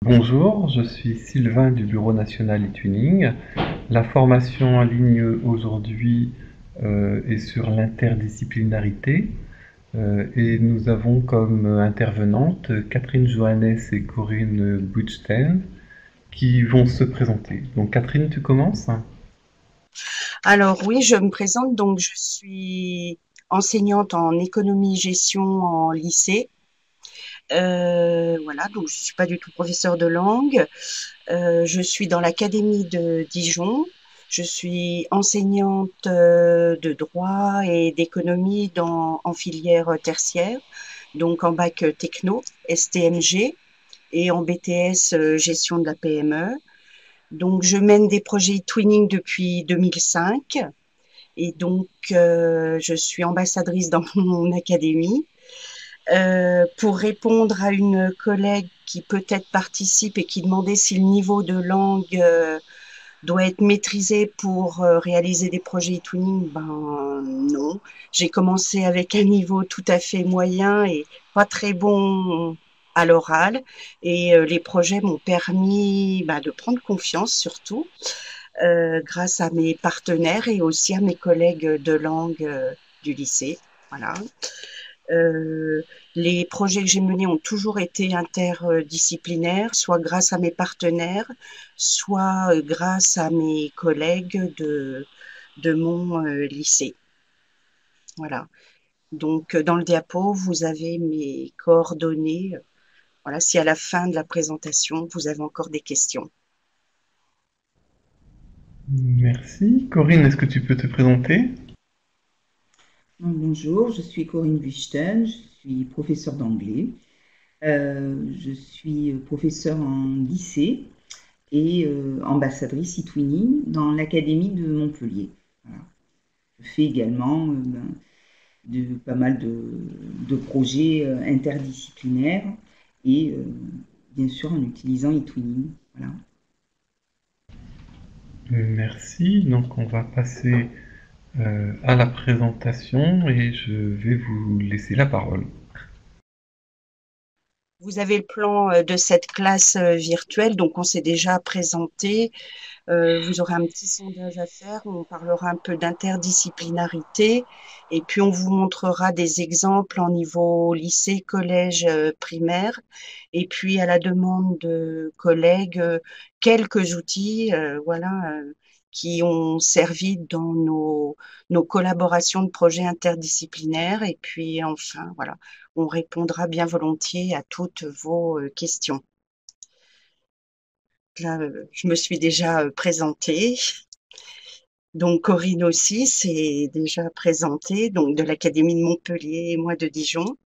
Bonjour, je suis Sylvain du Bureau national e-twinning. La formation en ligne aujourd'hui est sur l'interdisciplinarité et nous avons comme intervenantes Catherine Johannes et Corinne Buchstein qui vont se présenter. Donc Catherine, tu commences? Alors oui, je me présente, donc je suis enseignante en économie-gestion en lycée. Voilà, donc je suis pas du tout professeure de langue. Je suis dans l'académie de Dijon. Je suis enseignante de droit et d'économie en filière tertiaire, donc en bac techno, STMG, et en BTS gestion de la PME. Donc je mène des projets twinning depuis 2005. Et donc, je suis ambassadrice dans mon académie. Pour répondre à une collègue qui peut-être participe et qui demandait si le niveau de langue doit être maîtrisé pour réaliser des projets e-twinning, ben non. J'ai commencé avec un niveau tout à fait moyen et pas très bon à l'oral. Et les projets m'ont permis de prendre confiance surtout grâce à mes partenaires et aussi à mes collègues de langue du lycée. Voilà. Euh, les projets que j'ai menés ont toujours été interdisciplinaires, soit grâce à mes partenaires, soit grâce à mes collègues de mon lycée. Voilà. Donc, dans le diapo, vous avez mes coordonnées. Voilà, si à la fin de la présentation, vous avez encore des questions. Merci. Corinne, est-ce que tu peux te présenter? Bonjour, je suis Corinne Buchten, je suis professeure d'anglais. Je suis professeure en lycée et ambassadrice e-twinning dans l'Académie de Montpellier. Voilà. Je fais également pas mal de projets interdisciplinaires et bien sûr en utilisant e-twinning. Voilà. Merci. Donc on va passer à la présentation et je vais vous laisser la parole. Vous avez le plan de cette classe virtuelle, donc on s'est déjà présenté. Vous aurez un petit sondage à faire où on parlera un peu d'interdisciplinarité et puis on vous montrera des exemples en niveau lycée, collège, primaire et puis à la demande de collègues, quelques outils voilà, qui ont servi dans nos collaborations de projets interdisciplinaires et puis enfin voilà, on répondra bien volontiers à toutes vos questions. Là, je me suis déjà présentée. Donc Corinne aussi s'est déjà présentée, donc de l'Académie de Montpellier et moi de Dijon.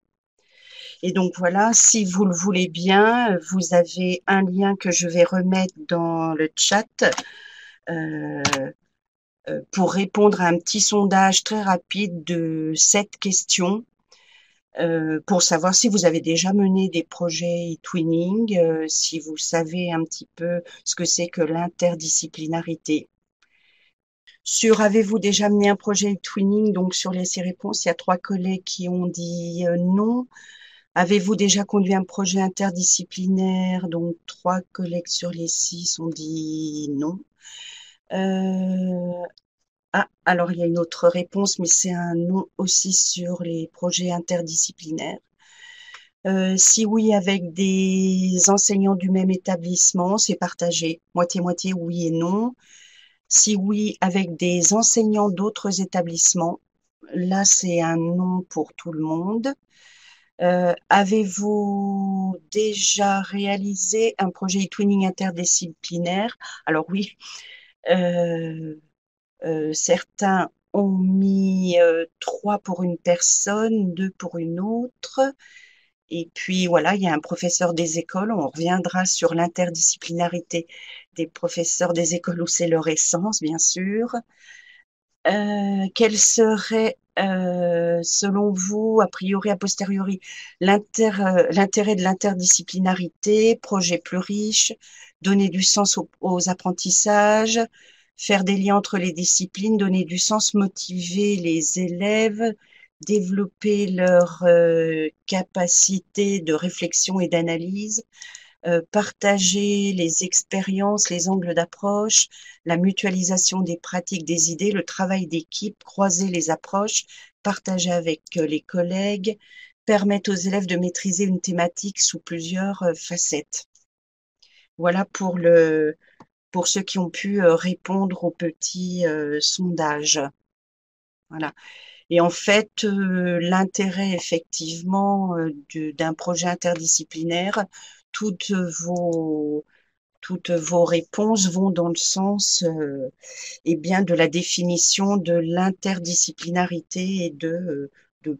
Et donc voilà, si vous le voulez bien, vous avez un lien que je vais remettre dans le chat euh, pour répondre à un petit sondage très rapide de 7 questions pour savoir si vous avez déjà mené des projets e-twinning, si vous savez un petit peu ce que c'est que l'interdisciplinarité. Sur avez-vous déjà mené un projet twinning? Donc sur les 6 réponses, il y a 3 collègues qui ont dit non. Avez-vous déjà conduit un projet interdisciplinaire? Donc 3 collègues sur les 6 ont dit non. Euh, alors il y a une autre réponse, mais c'est un non aussi sur les projets interdisciplinaires. Si oui, avec des enseignants du même établissement, c'est partagé, moitié-moitié, oui et non. Si oui, avec des enseignants d'autres établissements, là, c'est un non pour tout le monde. Avez-vous déjà réalisé un projet e-twinning interdisciplinaire? Alors oui, euh, certains ont mis 3 pour une personne, 2 pour une autre. Et puis voilà, il y a un professeur des écoles, on reviendra sur l'interdisciplinarité des professeurs des écoles où c'est leur essence, bien sûr. Quel serait, selon vous, a priori, a posteriori, l'intérêt de l'interdisciplinarité, projet plus riche, donner du sens aux apprentissages, faire des liens entre les disciplines, donner du sens, motiver les élèves, développer leur capacité de réflexion et d'analyse. partager les expériences, les angles d'approche, la mutualisation des pratiques, des idées, le travail d'équipe, croiser les approches, partager avec les collègues, permettre aux élèves de maîtriser une thématique sous plusieurs facettes. Voilà pour ceux qui ont pu répondre au petit sondage. Voilà. Et en fait, l'intérêt effectivement d'un projet interdisciplinaire, toutes vos toutes vos réponses vont dans le sens eh bien de la définition de l'interdisciplinarité et de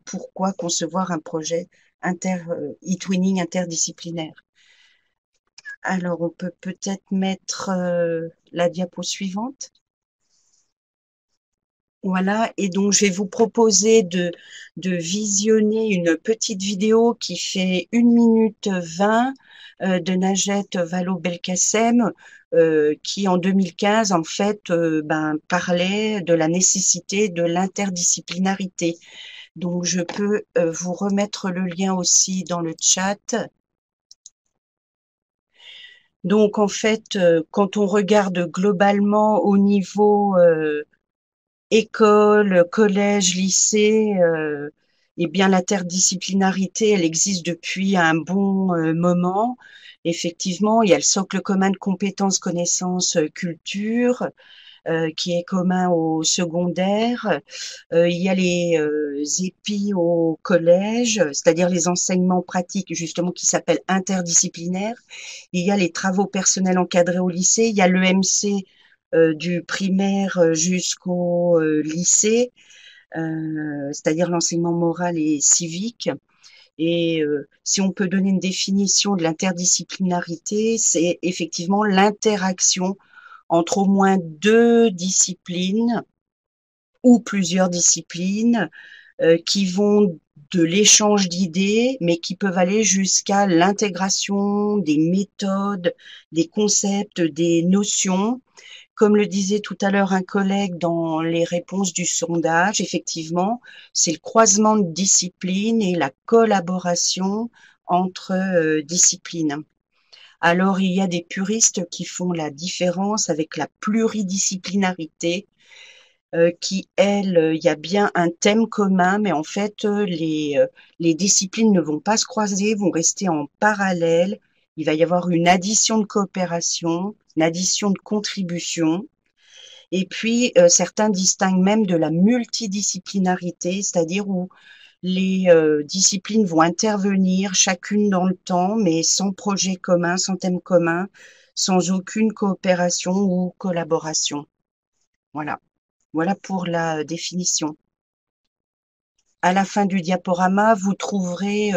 pourquoi concevoir un projet e-twinning interdisciplinaire. Alors, on peut peut-être mettre la diapo suivante. Voilà, et donc je vais vous proposer de visionner une petite vidéo qui fait 1 minute 20 de Najet Vallaud-Belkacem qui en 2015 en fait parlait de la nécessité de l'interdisciplinarité. Donc je peux vous remettre le lien aussi dans le chat. Donc en fait, quand on regarde globalement au niveau école, collège, lycée, eh bien l'interdisciplinarité, elle existe depuis un bon moment. Effectivement, il y a le socle commun de compétences, connaissances, culture, qui est commun au secondaire. Il y a les épis au collège, c'est-à-dire les enseignements pratiques justement qui s'appellent interdisciplinaires. Il y a les travaux personnels encadrés au lycée. Il y a l'EMC du primaire jusqu'au lycée, c'est-à-dire l'enseignement moral et civique. Et si on peut donner une définition de l'interdisciplinarité, c'est effectivement l'interaction entre au moins 2 disciplines ou plusieurs disciplines qui vont de l'échange d'idées, mais qui peuvent aller jusqu'à l'intégration des méthodes, des concepts, des notions. Comme le disait tout à l'heure un collègue dans les réponses du sondage, effectivement, c'est le croisement de disciplines et la collaboration entre disciplines. Alors, il y a des puristes qui font la différence avec la pluridisciplinarité, qui, elle, il y a bien un thème commun, mais en fait, les disciplines ne vont pas se croiser, vont rester en parallèle. Il va y avoir une addition de coopération, une addition de contribution. Et puis, certains distinguent même de la multidisciplinarité, c'est-à-dire où les disciplines vont intervenir chacune dans le temps, mais sans projet commun, sans thème commun, sans aucune coopération ou collaboration. Voilà. Voilà pour la définition. À la fin du diaporama, vous trouverez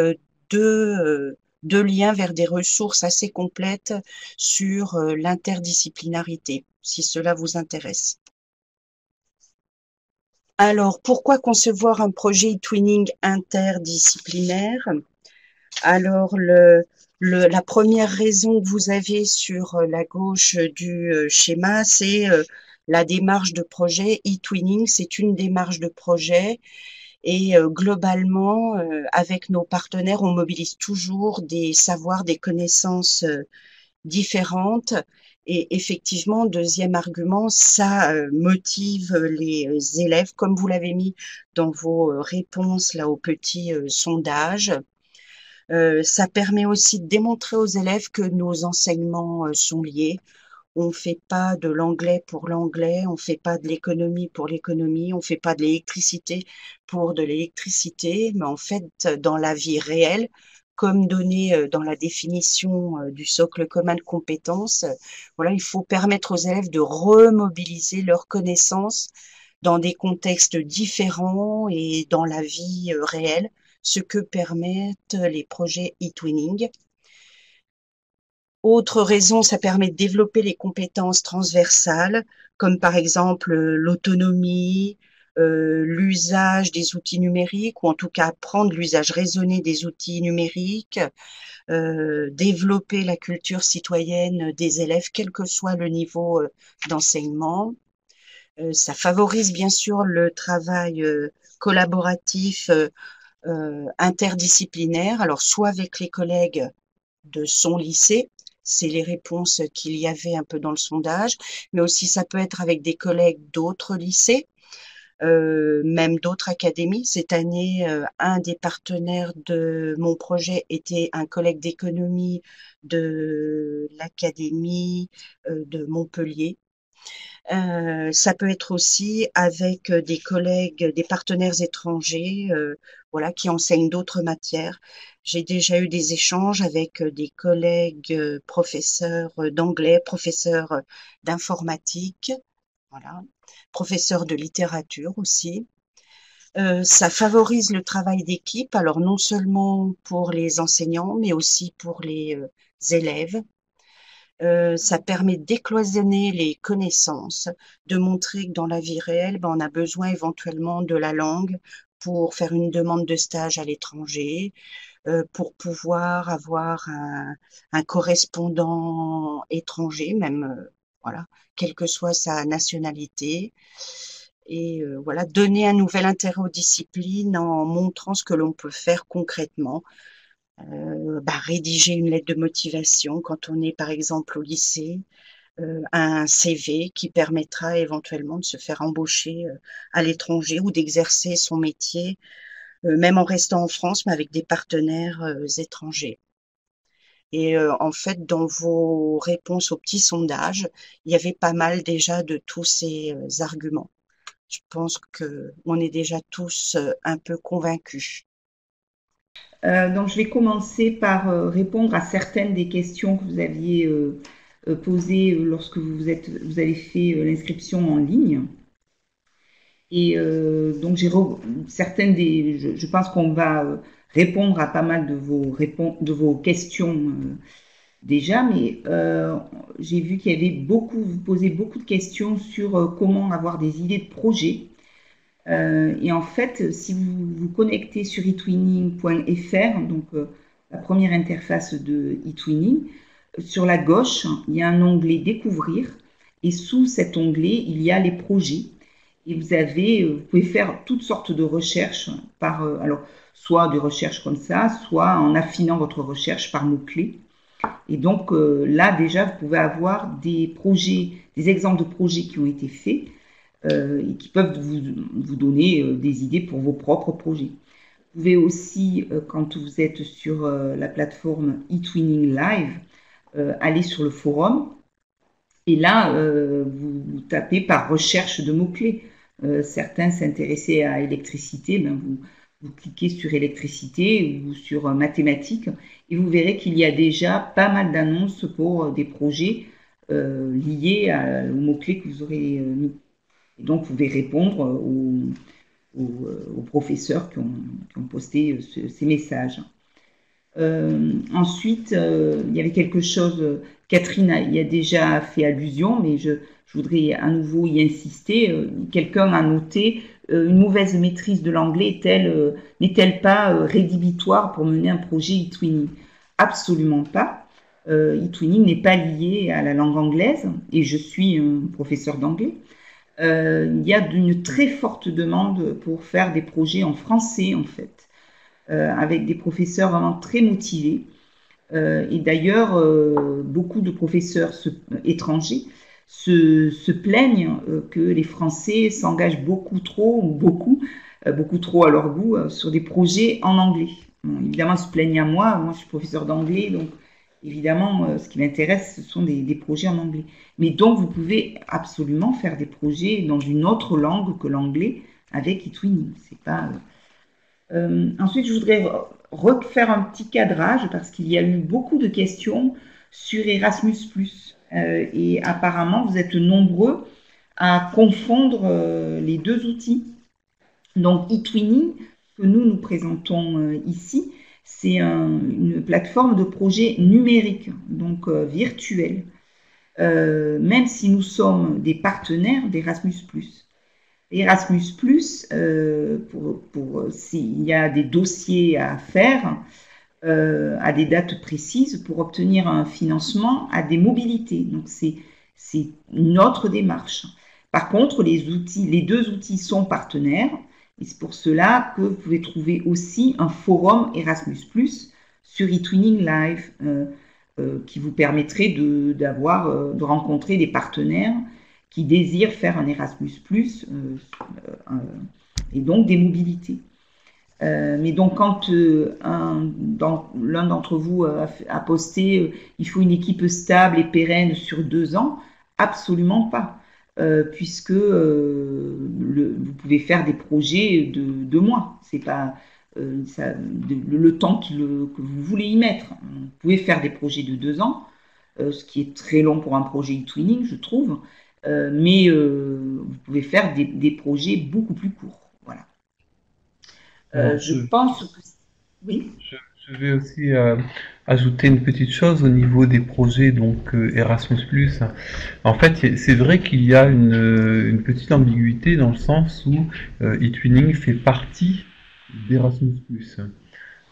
deux liens vers des ressources assez complètes sur l'interdisciplinarité, si cela vous intéresse. Alors, pourquoi concevoir un projet e-twinning interdisciplinaire? Alors, la première raison que vous avez sur la gauche du schéma, c'est la démarche de projet. E-twinning, c'est une démarche de projet et globalement, avec nos partenaires, on mobilise toujours des savoirs, des connaissances différentes. Et effectivement, deuxième argument, ça motive les élèves, comme vous l'avez mis dans vos réponses là au petit sondage. Ça permet aussi de démontrer aux élèves que nos enseignements sont liés. On ne fait pas de l'anglais pour l'anglais, on ne fait pas de l'économie pour l'économie, on ne fait pas de l'électricité pour de l'électricité, mais en fait, dans la vie réelle, comme donné dans la définition du socle commun de compétences, voilà, il faut permettre aux élèves de remobiliser leurs connaissances dans des contextes différents et dans la vie réelle, ce que permettent les projets e-twinning. Autre raison, ça permet de développer les compétences transversales, comme par exemple l'autonomie, l'usage des outils numériques, ou en tout cas apprendre l'usage raisonné des outils numériques, développer la culture citoyenne des élèves, quel que soit le niveau d'enseignement. Ça favorise bien sûr le travail collaboratif interdisciplinaire, alors soit avec les collègues de son lycée, c'est les réponses qu'il y avait un peu dans le sondage, mais aussi ça peut être avec des collègues d'autres lycées, même d'autres académies. Cette année, un des partenaires de mon projet était un collègue d'économie de l'académie de Montpellier. Ça peut être aussi avec des collègues, des partenaires étrangers, voilà, qui enseignent d'autres matières. J'ai déjà eu des échanges avec des collègues professeurs d'anglais, professeurs d'informatique, voilà, professeurs de littérature aussi. Ça favorise le travail d'équipe, alors non seulement pour les enseignants, mais aussi pour les élèves. Ça permet de décloisonner les connaissances, de montrer que dans la vie réelle, ben, on a besoin éventuellement de la langue pour faire une demande de stage à l'étranger, pour pouvoir avoir un correspondant étranger, même voilà, quelle que soit sa nationalité. Et voilà, donner un nouvel intérêt aux disciplines en montrant ce que l'on peut faire concrètement. Rédiger une lettre de motivation quand on est par exemple au lycée, un CV qui permettra éventuellement de se faire embaucher à l'étranger ou d'exercer son métier, même en restant en France, mais avec des partenaires étrangers. Et en fait, dans vos réponses au petit sondage, il y avait pas mal déjà de tous ces arguments. Je pense qu'on est déjà tous un peu convaincus. Donc, je vais commencer par répondre à certaines des questions que vous aviez posées lorsque vous avez fait l'inscription en ligne. Et donc, certaines je pense qu'on va répondre à pas mal de vos questions déjà, mais j'ai vu qu'il y avait vous posez beaucoup de questions sur comment avoir des idées de projet. Et en fait, si vous vous connectez sur etwinning.fr, donc la première interface de eTwinning, sur la gauche, il y a un onglet Découvrir, et sous cet onglet, il y a les projets. Et vous pouvez faire toutes sortes de recherches alors soit des recherches comme ça, soit en affinant votre recherche par mots-clés. Et donc là, déjà, vous pouvez avoir des exemples de projets qui ont été faits et qui peuvent vous donner des idées pour vos propres projets. Vous pouvez aussi, quand vous êtes sur la plateforme eTwinning Live, aller sur le forum. Et là, vous tapez par recherche de mots-clés. Certains s'intéressaient à électricité, vous cliquez sur électricité ou sur mathématiques et vous verrez qu'il y a déjà pas mal d'annonces pour des projets liés aux mots-clés que vous aurez mis. Et donc, vous pouvez répondre aux professeurs qui ont posté ces messages. Ensuite, il y avait quelque chose, Catherine y a déjà fait allusion, mais je voudrais à nouveau y insister. Quelqu'un a noté une mauvaise maîtrise de l'anglais n'est-elle pas rédhibitoire pour mener un projet eTwinning? Absolument pas. eTwinning n'est pas lié à la langue anglaise et je suis un professeur d'anglais. Il y a une très forte demande pour faire des projets en français en fait. Avec des professeurs vraiment très motivés. Et d'ailleurs, beaucoup de professeurs étrangers se plaignent que les Français s'engagent beaucoup trop trop à leur goût, sur des projets en anglais. Bon, évidemment, ils se plaignent à moi. Moi, je suis professeur d'anglais, donc évidemment, ce qui m'intéresse, ce sont des projets en anglais. Mais donc, vous pouvez absolument faire des projets dans une autre langue que l'anglais avec eTwinning. C'est pas... Ensuite, je voudrais refaire un petit cadrage parce qu'il y a eu beaucoup de questions sur Erasmus+. Et apparemment, vous êtes nombreux à confondre les deux outils. Donc, eTwinning, que nous présentons ici, c'est une plateforme de projet numérique, donc virtuelle, même si nous sommes des partenaires d'Erasmus+. Erasmus+, s'il y a des dossiers à faire à des dates précises pour obtenir un financement à des mobilités. Donc, c'est une autre démarche. Par contre, les deux outils sont partenaires et c'est pour cela que vous pouvez trouver aussi un forum Erasmus+, sur eTwinning Live. qui vous permettrait de rencontrer des partenaires qui désirent faire un Erasmus+, et donc des mobilités. Mais donc, quand l'un d'entre vous a posté il faut une équipe stable et pérenne sur 2 ans, absolument pas, puisque vous pouvez faire des projets de 2 mois. C'est pas le temps que vous voulez y mettre. Vous pouvez faire des projets de 2 ans, ce qui est très long pour un projet e-twinning, je trouve, mais vous pouvez faire des projets beaucoup plus courts. Voilà. Je pense que... Oui. Je vais aussi ajouter une petite chose au niveau des projets donc Erasmus+. En fait, c'est vrai qu'il y a une petite ambiguïté dans le sens où eTwinning fait partie d'Erasmus+.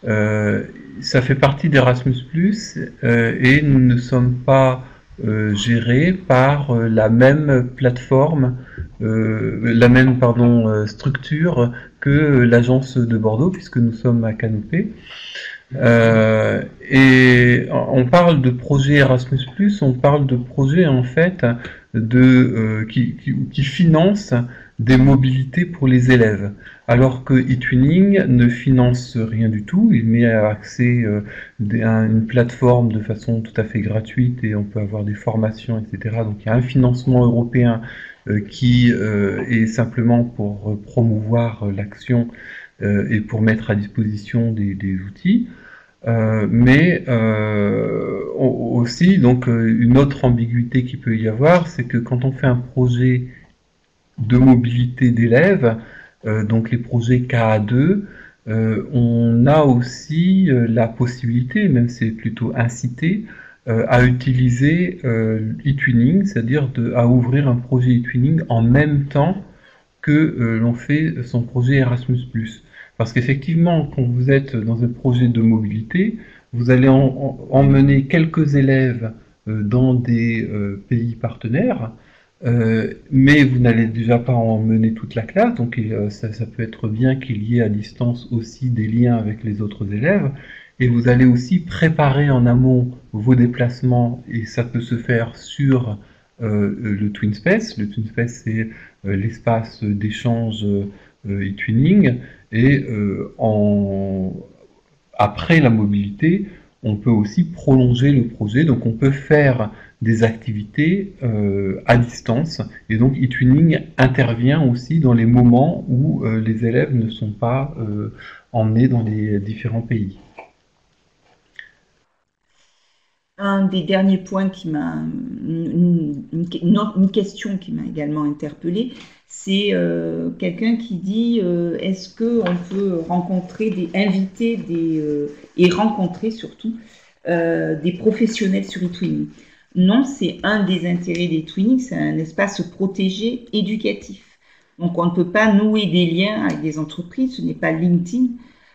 Ça fait partie d'Erasmus+, et nous ne sommes pas gérés par la même plateforme, structure que l'agence de Bordeaux, puisque nous sommes à Canopée. Et on parle de projet Erasmus+, on parle de projet en fait qui finance des mobilités pour les élèves, alors que eTwinning ne finance rien du tout. Il met à accès à une plateforme de façon tout à fait gratuite et on peut avoir des formations, etc. Donc il y a un financement européen qui est simplement pour promouvoir l'action et pour mettre à disposition des outils. Mais aussi, donc, une autre ambiguïté qui peut y avoir, c'est que quand on fait un projet de mobilité d'élèves, donc les projets KA2, on a aussi la possibilité, même c'est plutôt incité, à utiliser eTwinning, c'est-à-dire à ouvrir un projet eTwinning en même temps que l'on fait son projet Erasmus+. Parce qu'effectivement, quand vous êtes dans un projet de mobilité, vous allez emmener quelques élèves dans des pays partenaires, mais vous n'allez déjà pas emmener toute la classe, donc ça peut être bien qu'il y ait à distance aussi des liens avec les autres élèves, et vous allez aussi préparer en amont vos déplacements, et ça peut se faire sur le TwinSpace. Le TwinSpace, c'est l'espace d'échange eTwinning, et après la mobilité, on peut aussi prolonger le projet, donc on peut faire des activités à distance, et donc eTwinning intervient aussi dans les moments où les élèves ne sont pas emmenés dans les différents pays. Un des derniers points qui m'a... Une question qui m'a également interpellée, c'est quelqu'un qui dit est-ce qu'on peut inviter et rencontrer surtout des professionnels sur eTwinning? Non, c'est un des intérêts d'eTwinning, c'est un espace protégé éducatif. Donc on ne peut pas nouer des liens avec des entreprises, ce n'est pas LinkedIn.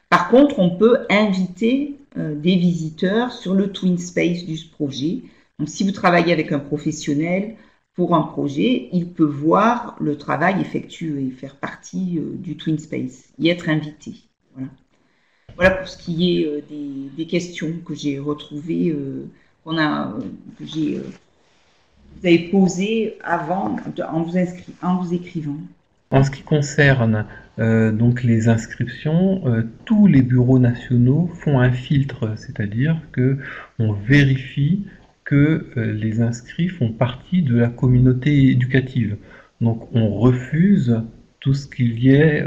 Par contre, on peut inviter des visiteurs sur le TwinSpace du projet. Donc si vous travaillez avec un professionnel pour un projet, il peut voir le travail effectué et faire partie du TwinSpace, y être invité. Voilà pour ce qui est des questions que j'ai retrouvées, que vous avez posées avant en vous écrivant. En ce qui concerne donc les inscriptions, tous les bureaux nationaux font un filtre, c'est-à-dire que on vérifie que les inscrits font partie de la communauté éducative. Donc on refuse tout ce qu'il y ait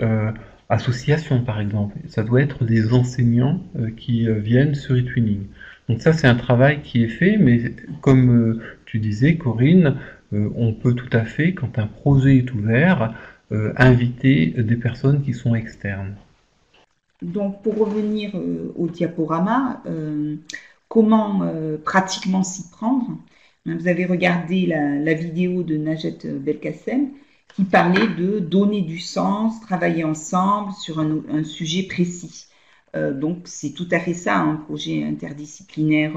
association par exemple. Ça doit être des enseignants qui viennent sur eTwinning. Donc ça c'est un travail qui est fait, mais comme tu disais Corinne, on peut tout à fait, quand un projet est ouvert, inviter des personnes qui sont externes. Donc pour revenir au diaporama, comment pratiquement s'y prendre? Vous avez regardé la vidéo de Najat Belkacem qui parlait de donner du sens, travailler ensemble sur un sujet précis. Donc c'est tout à fait ça, un projet interdisciplinaire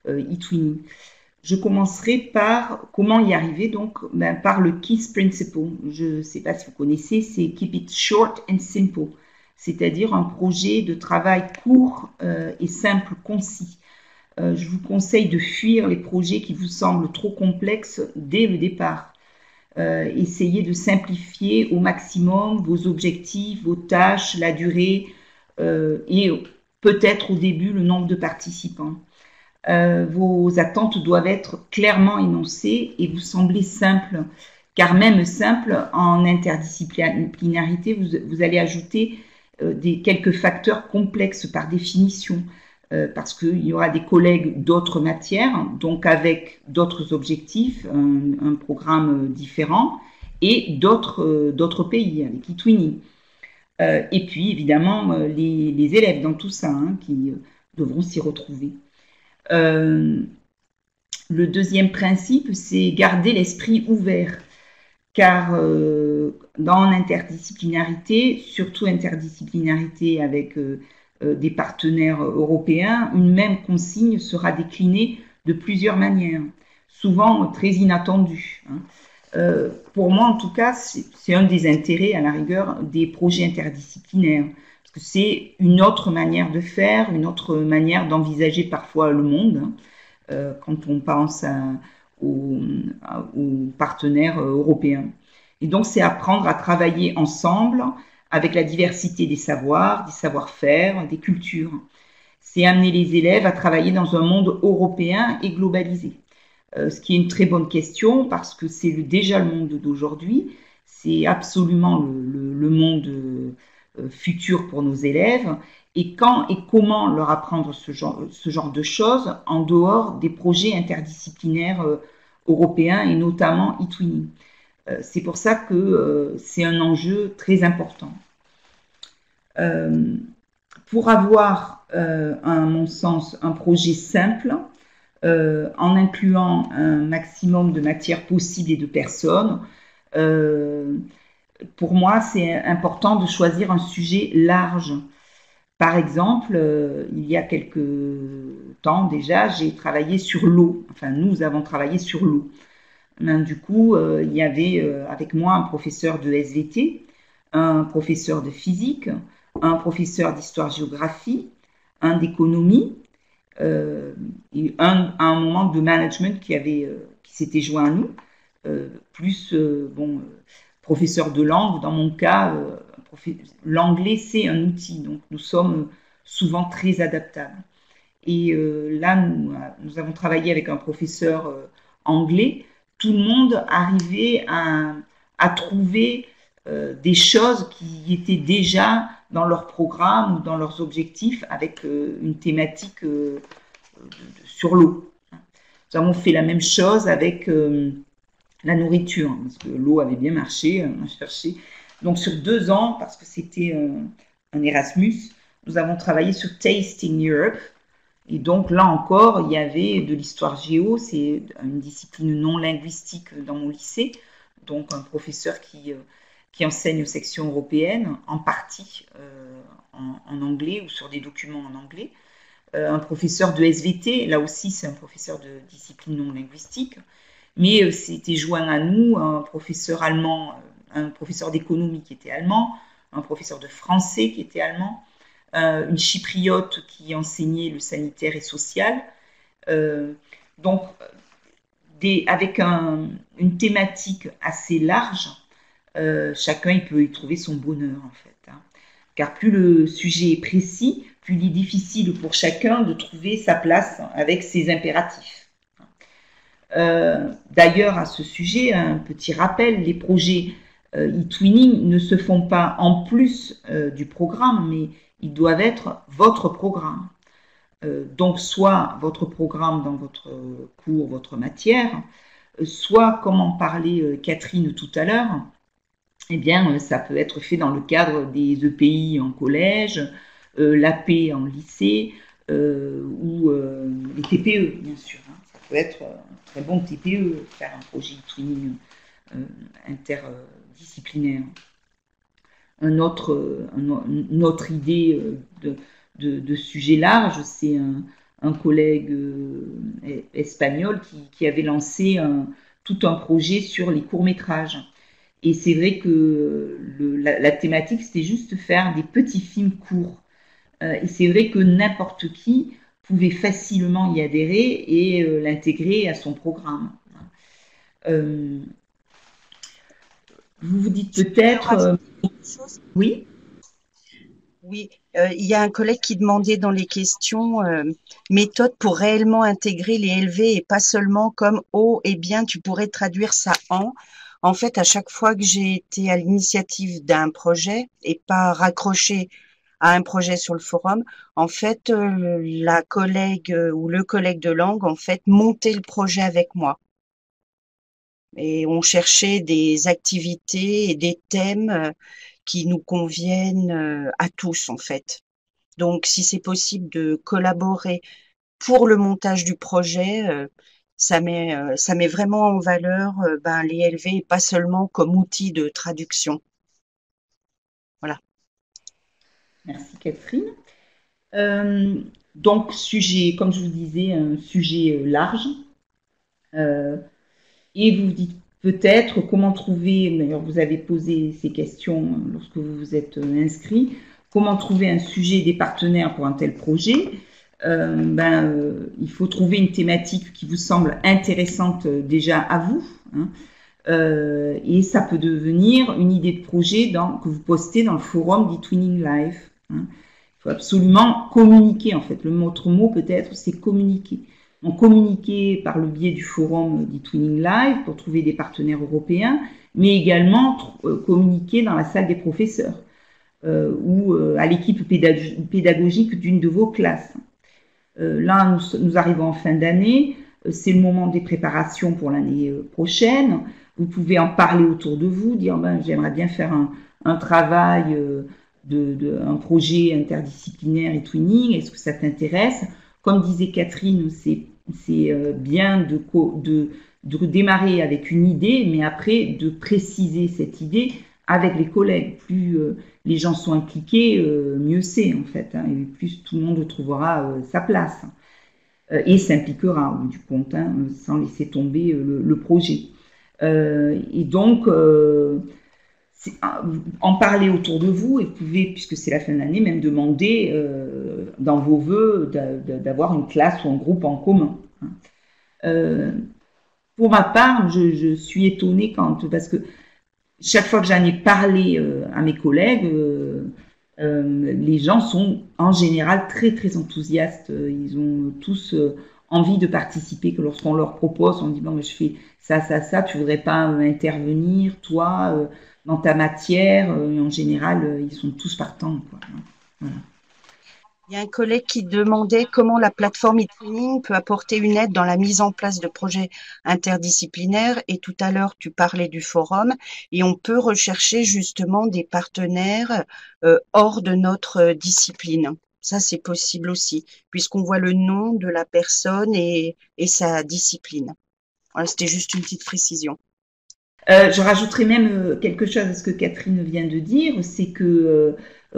eTwinning. Je commencerai par comment y arriver, donc par le KISS Principle. Je ne sais pas si vous connaissez, c'est Keep it short and simple, c'est-à-dire un projet de travail court et simple, concis. je vous conseille de fuir les projets qui vous semblent trop complexes dès le départ. Essayez de simplifier au maximum vos objectifs, vos tâches, la durée et peut-être au début le nombre de participants. Vos attentes doivent être clairement énoncées et vous sembler simple, car même simple, en interdisciplinarité, vous allez ajouter quelques facteurs complexes par définition, parce qu'il y aura des collègues d'autres matières, donc avec d'autres objectifs, un programme différent, et d'autres pays, avec eTwinning. Et puis, évidemment, les élèves dans tout ça, qui devront s'y retrouver. Le deuxième principe, c'est garder l'esprit ouvert, car dans l'interdisciplinarité, surtout interdisciplinarité avec des partenaires européens, une même consigne sera déclinée de plusieurs manières, souvent très inattendues. Pour moi, en tout cas, c'est un des intérêts, à la rigueur, des projets interdisciplinaires, parce que c'est une autre manière de faire, une autre manière d'envisager parfois le monde, quand on pense aux partenaires européens. Et donc, c'est apprendre à travailler ensemble avec la diversité des savoirs, des savoir-faire, des cultures. C'est amener les élèves à travailler dans un monde européen et globalisé. Ce qui est une très bonne question parce que c'est déjà le monde d'aujourd'hui, c'est absolument le monde futur pour nos élèves. Et quand et comment leur apprendre ce genre de choses en dehors des projets interdisciplinaires européens et notamment eTwinning. C'est pour ça que c'est un enjeu très important. Pour avoir, à mon sens, un projet simple, en incluant un maximum de matières possibles et de personnes, pour moi, c'est important de choisir un sujet large. Par exemple, il y a quelques temps déjà, j'ai travaillé sur l'eau. Enfin, nous avons travaillé sur l'eau. Du coup, il y avait avec moi un professeur de SVT, un professeur de physique, un professeur d'histoire-géographie, un d'économie, et à un moment de management qui s'était joint à nous, plus professeur de langue. Dans mon cas, l'anglais c'est un outil, donc nous sommes souvent très adaptables. Et là, nous avons travaillé avec un professeur anglais. Tout le monde arrivait à trouver des choses qui étaient déjà dans leur programme ou dans leurs objectifs avec une thématique sur l'eau. Nous avons fait la même chose avec la nourriture, parce que l'eau avait bien marché, on a cherché. Donc sur 2 ans, parce que c'était un Erasmus, nous avons travaillé sur Tasting Europe. Et donc là encore, il y avait de l'histoire géo, c'est une discipline non linguistique dans mon lycée, donc un professeur qui enseigne aux sections européennes, en partie en anglais ou sur des documents en anglais. Un professeur de SVT, là aussi c'est un professeur de discipline non linguistique, mais c'était joint à nous un professeur allemand, un professeur d'économie qui était allemand, un professeur de français qui était allemand, une chypriote qui enseignait le sanitaire et social. Donc, avec une thématique assez large, chacun il peut y trouver son bonheur en fait. Car plus le sujet est précis, plus il est difficile pour chacun de trouver sa place avec ses impératifs. D'ailleurs, à ce sujet, un petit rappel, les projets eTwinning ne se font pas en plus du programme, mais ils doivent être votre programme. Donc, soit votre programme dans votre cours, votre matière, soit, comme en parlait Catherine tout à l'heure, eh bien, ça peut être fait dans le cadre des EPI en collège, l'AP en lycée ou les TPE, bien sûr. Ça peut être un très bon TPE, faire un projet eTwinning interdisciplinaire. Une autre idée de sujet large, c'est un collègue espagnol qui avait lancé tout un projet sur les courts-métrages. Et c'est vrai que la thématique, c'était juste faire des petits films courts. Et c'est vrai que n'importe qui pouvait facilement y adhérer et l'intégrer à son programme. Vous vous dites peut-être… oui. Oui, il y a un collègue qui demandait dans les questions méthode pour réellement intégrer les LV et pas seulement comme oh eh bien tu pourrais traduire ça en. En fait, à chaque fois que j'ai été à l'initiative d'un projet et pas raccroché à un projet sur le forum, en fait la collègue ou le collègue de langue en fait montait le projet avec moi et on cherchait des activités et des thèmes qui nous conviennent à tous en fait. Donc, si c'est possible de collaborer pour le montage du projet, ça met vraiment en valeur les LV et pas seulement comme outil de traduction. Voilà. Merci Catherine. Donc, sujet, comme je vous disais, un sujet large. Et vous vous dites peut-être comment trouver, d'ailleurs vous avez posé ces questions lorsque vous vous êtes inscrit, comment trouver un sujet et des partenaires pour un tel projet. Il faut trouver une thématique qui vous semble intéressante déjà à vous, hein, et ça peut devenir une idée de projet que vous postez dans le forum d'eTwinning Life. Hein. Il faut absolument communiquer en fait. L'autre mot peut-être c'est communiquer. Donc communiquer par le biais du forum d'eTwinning Live pour trouver des partenaires européens, mais également communiquer dans la salle des professeurs ou à l'équipe pédagogique d'une de vos classes. Là, nous arrivons en fin d'année, c'est le moment des préparations pour l'année prochaine. Vous pouvez en parler autour de vous, dire j'aimerais bien faire un travail, un projet interdisciplinaire eTwinning, est-ce que ça t'intéresse? Comme disait Catherine, c'est bien de démarrer avec une idée, mais après de préciser cette idée avec les collègues. Plus les gens sont impliqués, mieux c'est en fait, hein, et plus tout le monde trouvera sa place et s'impliquera au bout du compte, hein, sans laisser tomber le projet. Et donc, en parler autour de vous et vous pouvez, puisque c'est la fin de l'année, même demander dans vos vœux d'avoir une classe ou un groupe en commun. Pour ma part, je suis étonnée parce que chaque fois que j'en ai parlé à mes collègues, les gens sont en général très très enthousiastes. Ils ont tous envie de participer, que lorsqu'on leur propose, on dit bon, je fais ça, tu voudrais pas intervenir, toi dans ta matière, en général, ils sont tous partants, quoi. Voilà. Il y a un collègue qui demandait comment la plateforme eTwinning peut apporter une aide dans la mise en place de projets interdisciplinaires. Et tout à l'heure, tu parlais du forum et on peut rechercher justement des partenaires hors de notre discipline. Ça, c'est possible aussi, puisqu'on voit le nom de la personne et sa discipline. Voilà, c'était juste une petite précision. Je rajouterai même quelque chose à ce que Catherine vient de dire, c'est que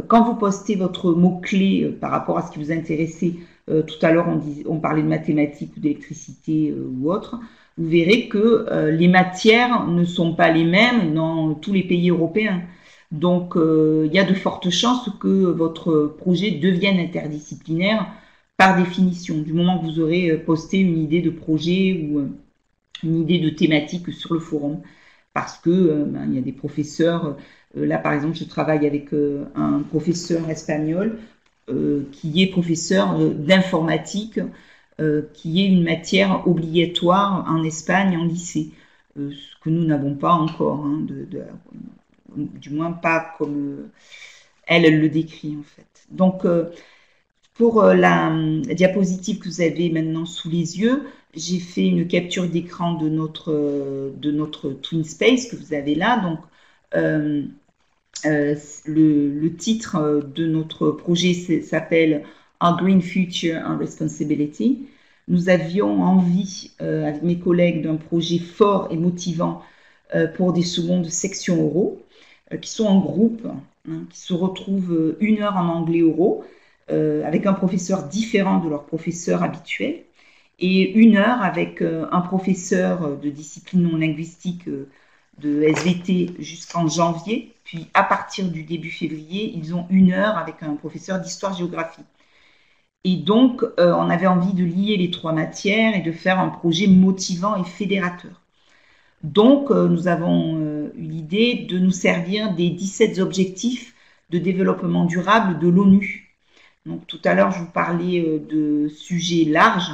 quand vous postez votre mot-clé par rapport à ce qui vous intéressait, tout à l'heure on parlait de mathématiques ou d'électricité ou autre, vous verrez que les matières ne sont pas les mêmes dans tous les pays européens. Donc il y a de fortes chances que votre projet devienne interdisciplinaire par définition, du moment que vous aurez posté une idée de projet ou une idée de thématique sur le forum. Parce que il y a des professeurs, là par exemple je travaille avec un professeur espagnol qui est professeur d'informatique, qui est une matière obligatoire en Espagne en lycée, ce que nous n'avons pas encore, hein, du moins pas comme elle le décrit en fait. Donc pour la diapositive que vous avez maintenant sous les yeux, j'ai fait une capture d'écran de notre TwinSpace que vous avez là. Donc, le titre de notre projet s'appelle Our Green Future and Responsibility. Nous avions envie, avec mes collègues, d'un projet fort et motivant pour des secondes sections oraux, qui sont en groupe, hein, qui se retrouvent 1 heure en anglais oraux, avec un professeur différent de leur professeur habituel, et 1 heure avec un professeur de discipline non linguistique de SVT jusqu'en janvier. Puis à partir du début février, ils ont 1 heure avec un professeur d'histoire-géographie. Et donc, on avait envie de lier les 3 matières et de faire un projet motivant et fédérateur. Donc, nous avons eu l'idée de nous servir des 17 objectifs de développement durable de l'ONU. Donc, tout à l'heure, je vous parlais de sujets larges.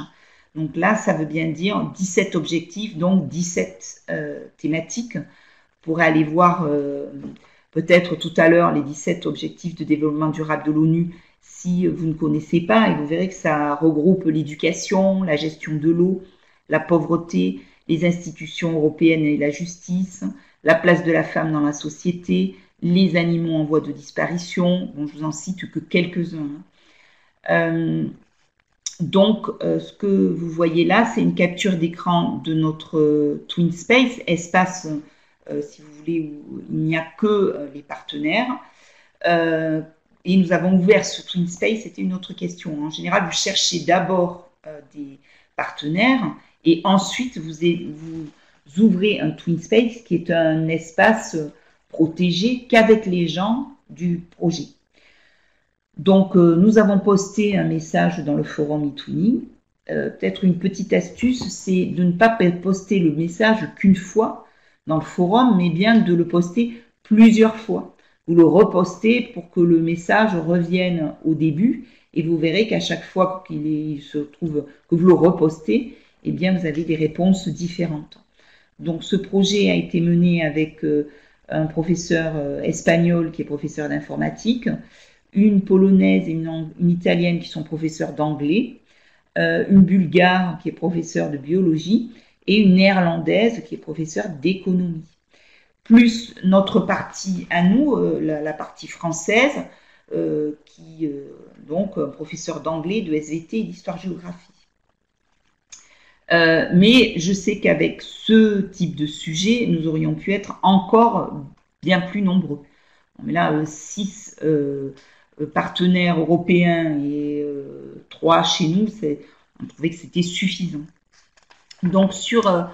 Donc là, ça veut bien dire 17 objectifs, donc 17 thématiques. Vous pourrez aller voir peut-être tout à l'heure les 17 objectifs de développement durable de l'ONU si vous ne connaissez pas, et vous verrez que ça regroupe l'éducation, la gestion de l'eau, la pauvreté, les institutions européennes et la justice, la place de la femme dans la société, les animaux en voie de disparition. Bon, je vous en cite que quelques-uns. Donc, ce que vous voyez là, c'est une capture d'écran de notre Twin Space, espace, si vous voulez, où il n'y a que les partenaires. Et nous avons ouvert ce Twin Space, c'était une autre question. En général, vous cherchez d'abord des partenaires et ensuite vous ouvrez un Twin Space qui est un espace protégé qu'avec les gens du projet. Donc, nous avons posté un message dans le forum eTwinning. Peut-être une petite astuce, c'est de ne pas poster le message qu'une fois dans le forum, mais bien de le poster plusieurs fois. Vous le repostez pour que le message revienne au début et vous verrez qu'à chaque fois qu'il se trouve que vous le repostez, eh bien, vous avez des réponses différentes. Donc, ce projet a été mené avec un professeur espagnol qui est professeur d'informatique, une polonaise et une italienne qui sont professeurs d'anglais, une bulgare qui est professeure de biologie et une néerlandaise qui est professeure d'économie. Plus notre partie à nous, la partie française, donc un professeur d'anglais, de SVT et d'histoire-géographie. Mais je sais qu'avec ce type de sujet, nous aurions pu être encore bien plus nombreux. Mais là, 6 partenaires européens et 3 chez nous, on trouvait que c'était suffisant. Donc sur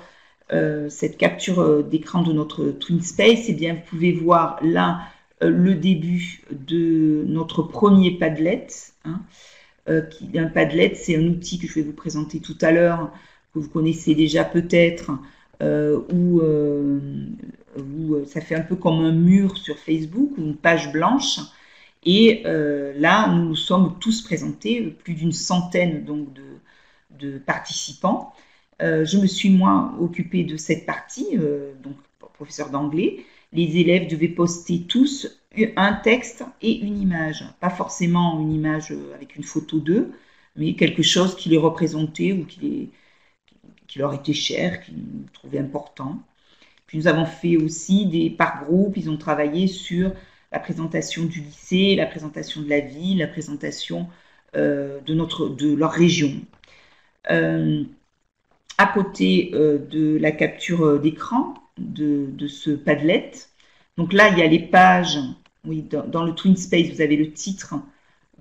cette capture d'écran de notre Twin Space, eh bien, vous pouvez voir là le début de notre premier Padlet. Un Padlet, c'est un outil que je vais vous présenter tout à l'heure, que vous connaissez déjà peut-être, où ça fait un peu comme un mur sur Facebook, ou une page blanche. Et là, nous nous sommes tous présentés, plus d'une centaine donc, de participants. Je me suis moi occupée de cette partie, donc professeur d'anglais. Les élèves devaient poster tous un texte et une image. Pas forcément une image avec une photo d'eux, mais quelque chose qui les représentait ou qui leur était cher, qu'ils trouvaient important. Puis nous avons fait aussi par groupe, ils ont travaillé sur la présentation du lycée, la présentation de la ville, la présentation de leur région. À côté de la capture d'écran de ce Padlet, donc là, il y a les pages. Oui, dans le Twin Space, vous avez le titre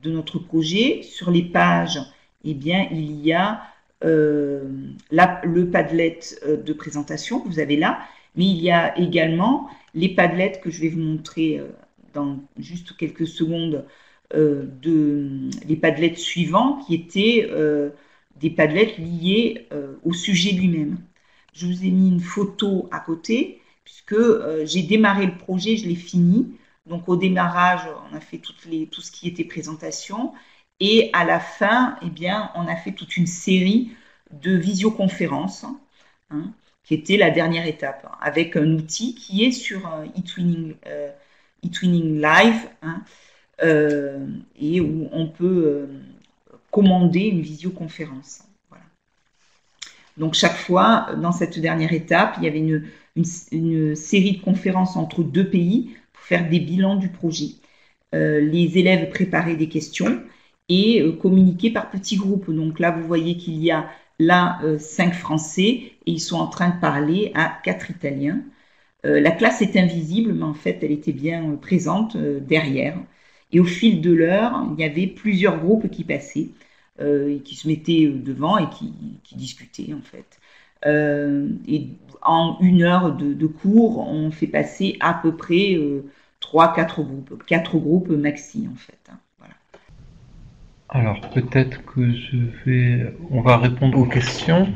de notre projet. Sur les pages, eh bien, il y a le Padlet de présentation que vous avez là, mais il y a également les Padlets que je vais vous montrer dans juste quelques secondes, les Padlets suivants qui étaient des Padlets liés au sujet lui-même. Je vous ai mis une photo à côté puisque j'ai démarré le projet, je l'ai fini. Donc au démarrage, on a fait tout ce qui était présentation et à la fin, eh bien, on a fait toute une série de visioconférences qui était la dernière étape avec un outil qui est sur eTwinning Live et où on peut commander une visioconférence. Voilà. Donc chaque fois, dans cette dernière étape, il y avait une série de conférences entre 2 pays pour faire des bilans du projet. Les élèves préparaient des questions et communiquaient par petits groupes. Donc là, vous voyez qu'il y a là 5 Français et ils sont en train de parler à 4 Italiens. La classe est invisible, mais en fait, elle était bien présente derrière. Et au fil de l'heure, il y avait plusieurs groupes qui passaient et qui se mettaient devant et qui discutaient, en fait. Et en 1 heure de cours, on fait passer à peu près 3-4 groupes. 4 groupes maxi, en fait. Voilà. Alors peut-être que on va répondre aux questions.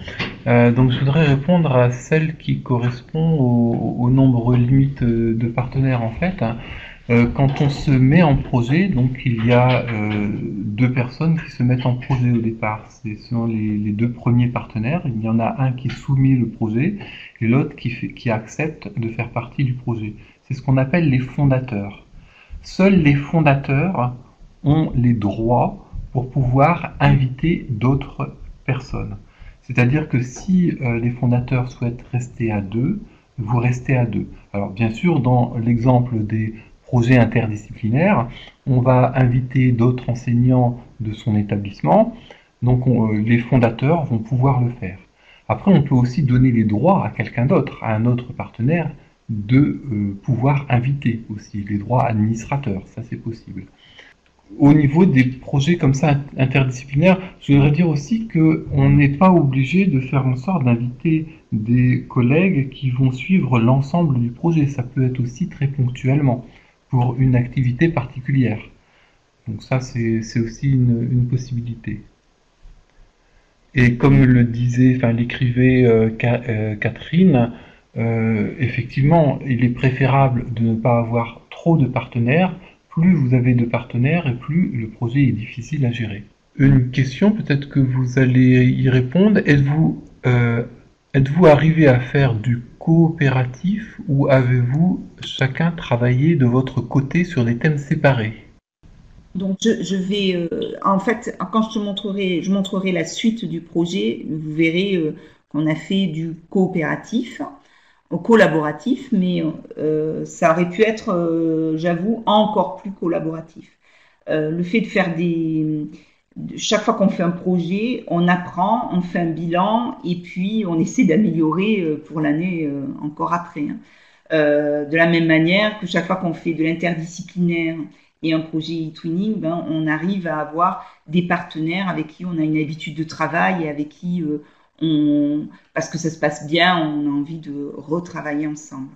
Donc je voudrais répondre à celle qui correspond au nombre limite de partenaires en fait. Quand on se met en projet, donc il y a deux personnes qui se mettent en projet au départ. Ce sont les deux premiers partenaires. Il y en a un qui soumet le projet et l'autre qui accepte de faire partie du projet. C'est ce qu'on appelle les fondateurs. Seuls les fondateurs ont les droits pour pouvoir inviter d'autres personnes. C'est-à-dire que si les fondateurs souhaitent rester à deux, vous restez à deux. Alors bien sûr, dans l'exemple des projets interdisciplinaires, on va inviter d'autres enseignants de son établissement, donc les fondateurs vont pouvoir le faire. Après, on peut aussi donner les droits à quelqu'un d'autre, à un autre partenaire, de pouvoir inviter aussi, les droits administrateurs, ça c'est possible. Au niveau des projets comme ça interdisciplinaires, je voudrais dire aussi qu'on n'est pas obligé de faire en sorte d'inviter des collègues qui vont suivre l'ensemble du projet. Ça peut être aussi très ponctuellement pour une activité particulière. Donc ça, c'est aussi une possibilité. Et comme le disait, enfin l'écrivait Catherine, effectivement, il est préférable de ne pas avoir trop de partenaires. Plus vous avez de partenaires et plus le projet est difficile à gérer. Une question, peut-être que vous allez y répondre. Êtes-vous arrivé à faire du coopératif ou avez-vous chacun travaillé de votre côté sur des thèmes séparés? Donc, je vais, en fait, quand je montrerai la suite du projet, vous verrez qu'on a fait du coopératif, collaboratif, mais ça aurait pu être, j'avoue, encore plus collaboratif. Le fait de faire chaque fois qu'on fait un projet, on apprend, on fait un bilan et puis on essaie d'améliorer pour l'année encore après, hein. De la même manière que chaque fois qu'on fait de l'interdisciplinaire et un projet e-twinning, ben, on arrive à avoir des partenaires avec qui on a une habitude de travail et avec qui parce que ça se passe bien, on a envie de retravailler ensemble.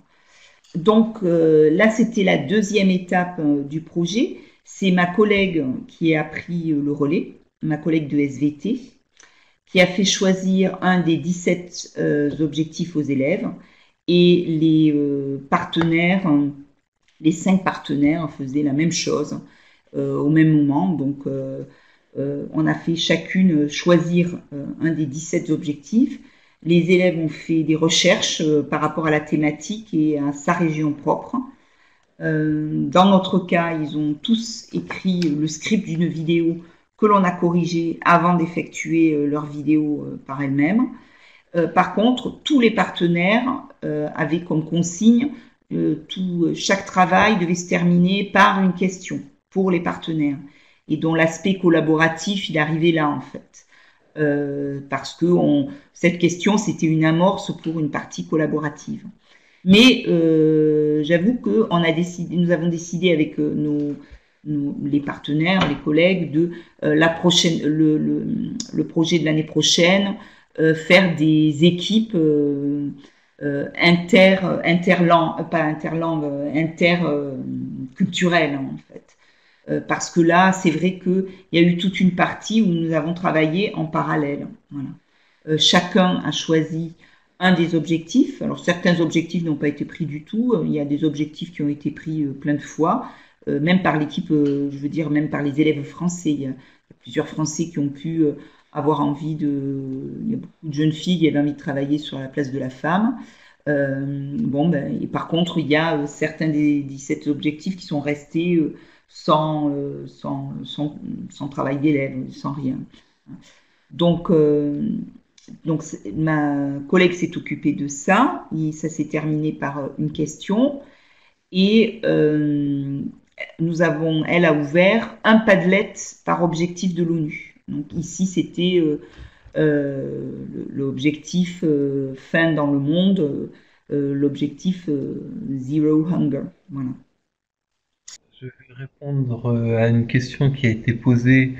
Donc là, c'était la deuxième étape du projet. C'est ma collègue qui a pris le relais, ma collègue de SVT, qui a fait choisir un des 17 objectifs aux élèves et les partenaires, les 5 partenaires faisaient la même chose au même moment. Donc, on a fait chacune choisir un des 17 objectifs. Les élèves ont fait des recherches par rapport à la thématique et à sa région propre. Dans notre cas, ils ont tous écrit le script d'une vidéo que l'on a corrigé avant d'effectuer leur vidéo par elles-mêmes. Par contre, tous les partenaires avaient comme consigne chaque travail devait se terminer par une question pour les partenaires et dont l'aspect collaboratif, il arrivait là en fait. Parce que cette question, c'était une amorce pour une partie collaborative. Mais j'avoue que nous avons décidé avec les partenaires, les collègues, de le projet de l'année prochaine, faire des équipes interculturelles en fait. Parce que là, c'est vrai qu'il y a eu toute une partie où nous avons travaillé en parallèle. Voilà. Chacun a choisi un des objectifs. Alors certains objectifs n'ont pas été pris du tout. Il y a des objectifs qui ont été pris plein de fois, même par l'équipe, je veux dire même par les élèves français. Il y a plusieurs Français qui ont pu avoir envie il y a beaucoup de jeunes filles qui avaient envie de travailler sur la place de la femme. Et par contre, il y a certains des 17 objectifs qui sont restés sans travail d'élève, sans rien. Donc ma collègue s'est occupée de ça, et ça s'est terminé par une question, et elle a ouvert un Padlet par objectif de l'ONU. Donc ici, c'était l'objectif faim dans le monde, l'objectif Zero Hunger. Voilà. Je vais répondre à une question qui a été posée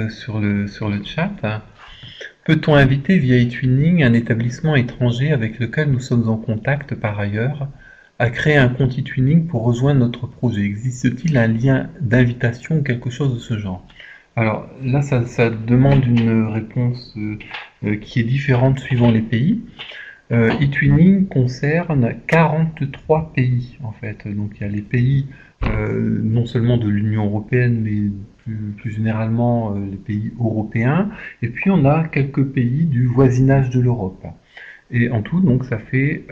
sur le chat. Peut-on inviter via eTwinning un établissement étranger avec lequel nous sommes en contact par ailleurs à créer un compte eTwinning pour rejoindre notre projet? Existe-t-il un lien d'invitation ou quelque chose de ce genre? Alors là, ça demande une réponse qui est différente suivant les pays. eTwinning concerne 43 pays en fait. Donc il y a les pays non seulement de l'Union européenne, mais plus généralement les pays européens. Et puis on a quelques pays du voisinage de l'Europe. Et en tout, donc ça fait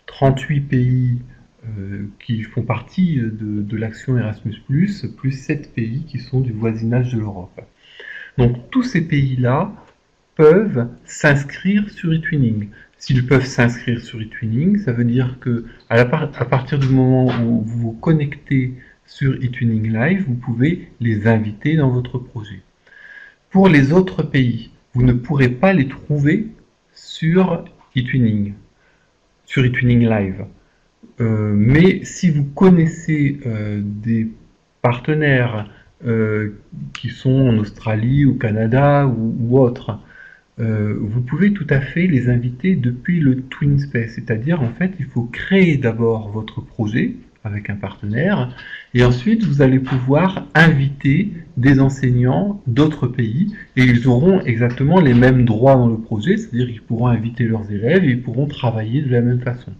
38 pays qui font partie de l'action Erasmus+, plus 7 pays qui sont du voisinage de l'Europe. Donc tous ces pays-là peuvent s'inscrire sur eTwinning. S'ils peuvent s'inscrire sur eTwinning, ça veut dire que à partir du moment où vous vous connectez sur eTwinning Live, vous pouvez les inviter dans votre projet. Pour les autres pays, vous ne pourrez pas les trouver sur eTwinning, sur eTwinning Live. Mais si vous connaissez des partenaires qui sont en Australie, au Canada ou autres, vous pouvez tout à fait les inviter depuis le TwinSpace. C'est-à-dire, en fait, il faut créer d'abord votre projet avec un partenaire, et ensuite vous allez pouvoir inviter des enseignants d'autres pays, et ils auront exactement les mêmes droits dans le projet, c'est-à-dire qu'ils pourront inviter leurs élèves et ils pourront travailler de la même façon.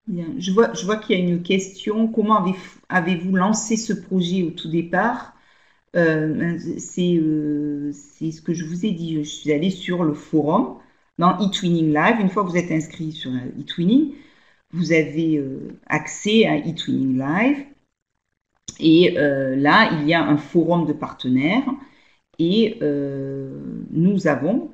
Bien. Je vois qu'il y a une question. Comment avez-vous lancé ce projet au tout départ? C'est ce que je vous ai dit. Je suis allée sur le forum dans eTwinning Live. Une fois que vous êtes inscrit sur eTwinning, vous avez accès à eTwinning Live. Et là, il y a un forum de partenaires. Et nous avons,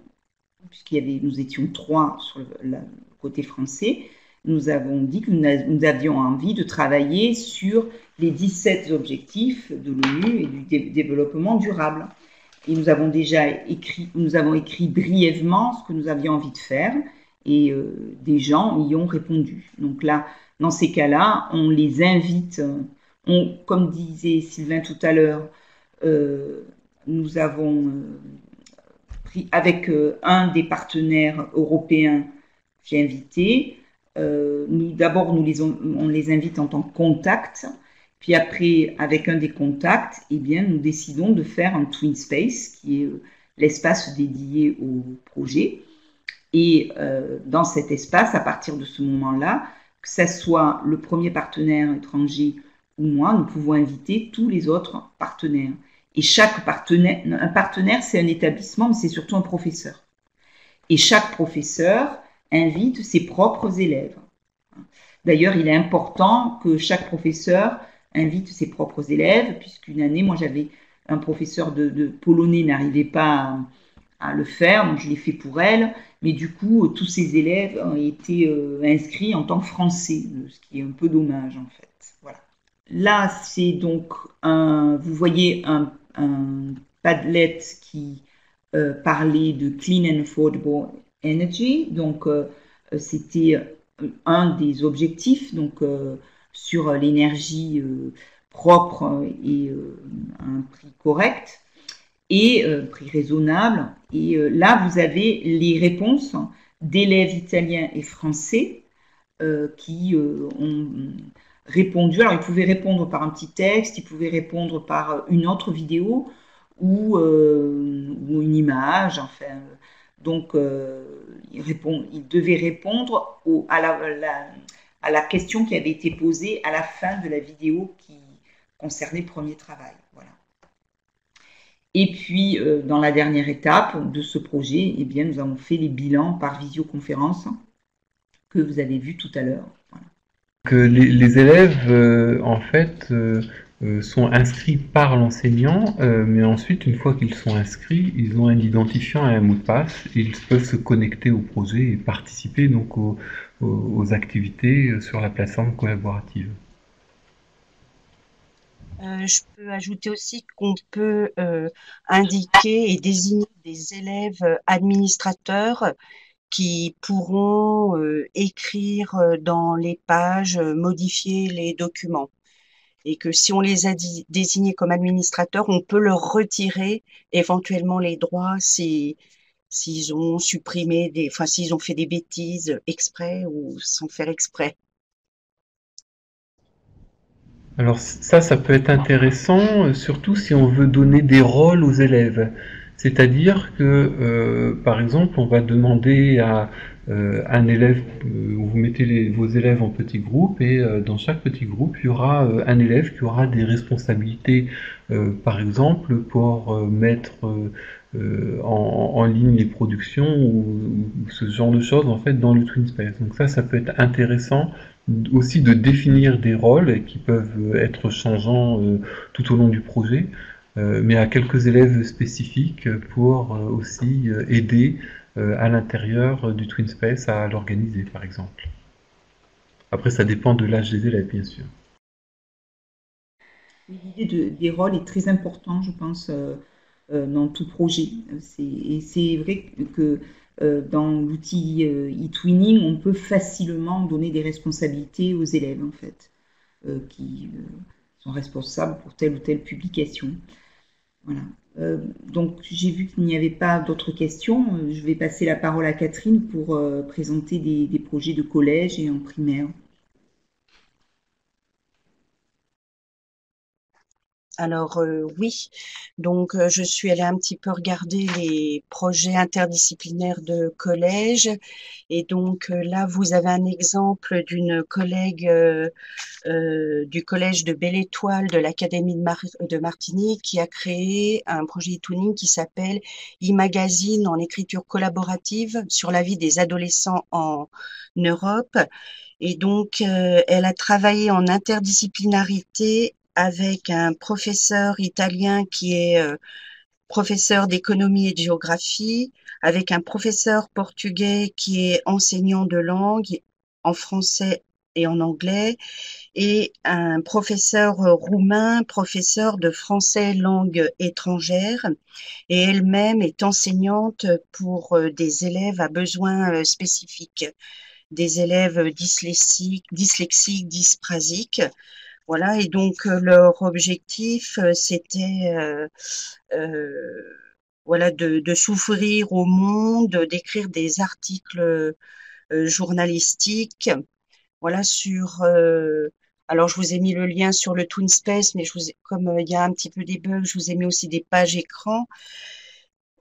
nous étions 3 sur le côté français, nous avons dit que nous avions envie de travailler sur les 17 objectifs de l'ONU et du développement durable. Et nous avons écrit brièvement ce que nous avions envie de faire, et des gens y ont répondu. Donc là, dans ces cas-là, on les invite, comme disait Sylvain tout à l'heure, nous avons avec un des partenaires européens que j'ai invité. D'abord, on les invite en tant que contact. Puis après, avec un des contacts, eh bien, nous décidons de faire un TwinSpace, qui est l'espace dédié au projet. Et dans cet espace, à partir de ce moment-là, que ce soit le premier partenaire étranger ou moi, nous pouvons inviter tous les autres partenaires. Et chaque partenaire, un partenaire, c'est un établissement, mais c'est surtout un professeur. Et chaque professeur invite ses propres élèves. D'ailleurs, il est important que chaque professeur invite ses propres élèves, puisqu'une année, moi, j'avais un professeur de polonais n'arrivait pas à le faire, donc je l'ai fait pour elle. Mais du coup, tous ses élèves ont été inscrits en tant que français, ce qui est un peu dommage, en fait. Voilà. Là, c'est donc vous voyez un Padlet qui parlait de Clean and Affordable Energy. Donc, c'était un des objectifs, donc sur l'énergie propre et un prix correct et prix raisonnable. Et là, vous avez les réponses d'élèves italiens et français qui ont répondu. Alors, ils pouvaient répondre par un petit texte, ils pouvaient répondre par une autre vidéo ou une image. Enfin, donc, ils devaient répondre à la question qui avait été posée à la fin de la vidéo qui concernait le premier travail. Voilà. Et puis, dans la dernière étape de ce projet, eh bien, nous avons fait les bilans par visioconférence que vous avez vu tout à l'heure. Voilà. Que les élèves, en fait, sont inscrits par l'enseignant, mais ensuite, une fois qu'ils sont inscrits, ils ont un identifiant et un mot de passe, et ils peuvent se connecter au projet et participer donc aux activités sur la plateforme collaborative. Je peux ajouter aussi qu'on peut indiquer et désigner des élèves administrateurs qui pourront écrire dans les pages, modifier les documents. Et que si on les a désignés comme administrateurs, on peut leur retirer éventuellement les droits s'ils ont supprimé enfin s'ils ont fait des bêtises exprès ou sans faire exprès. Alors ça peut être intéressant, surtout si on veut donner des rôles aux élèves. C'est-à-dire que, par exemple, on va demander à un élève, vous mettez vos élèves en petits groupes et dans chaque petit groupe, il y aura un élève qui aura des responsabilités, par exemple, pour mettre en ligne les productions ou ce genre de choses en fait dans le TwinSpace. Donc ça peut être intéressant aussi de définir des rôles qui peuvent être changeants tout au long du projet, mais à quelques élèves spécifiques pour aussi aider à l'intérieur du TwinSpace à l'organiser, par exemple. Après, ça dépend de l'âge des élèves, bien sûr. Oui, l'idée des rôles est très importante, je pense, dans tout projet. Et c'est vrai que dans l'outil e-twinning, on peut facilement donner des responsabilités aux élèves, en fait, qui sont responsables pour telle ou telle publication. Voilà. Donc, j'ai vu qu'il n'y avait pas d'autres questions. Je vais passer la parole à Catherine pour présenter des projets de collège et en primaire. Alors oui, donc je suis allée un petit peu regarder les projets interdisciplinaires de collège et donc là vous avez un exemple d'une collègue du collège de Belle Étoile de l'Académie de Martinique qui a créé un projet e-twinning qui s'appelle e-magazine en écriture collaborative sur la vie des adolescents en Europe. Et donc, elle a travaillé en interdisciplinarité avec un professeur italien qui est professeur d'économie et de géographie, avec un professeur portugais qui est enseignant de langue en français et en anglais, et un professeur roumain, professeur de français langue étrangère, et elle-même est enseignante pour des élèves à besoins spécifiques, des élèves dyslexiques, dysprasiques. Voilà, et donc leur objectif, c'était voilà de s'ouvrir au monde, d'écrire des articles journalistiques, voilà sur. Alors je vous ai mis le lien sur le TwinSpace, mais comme il y a un petit peu des bugs, je vous ai mis aussi des pages écran.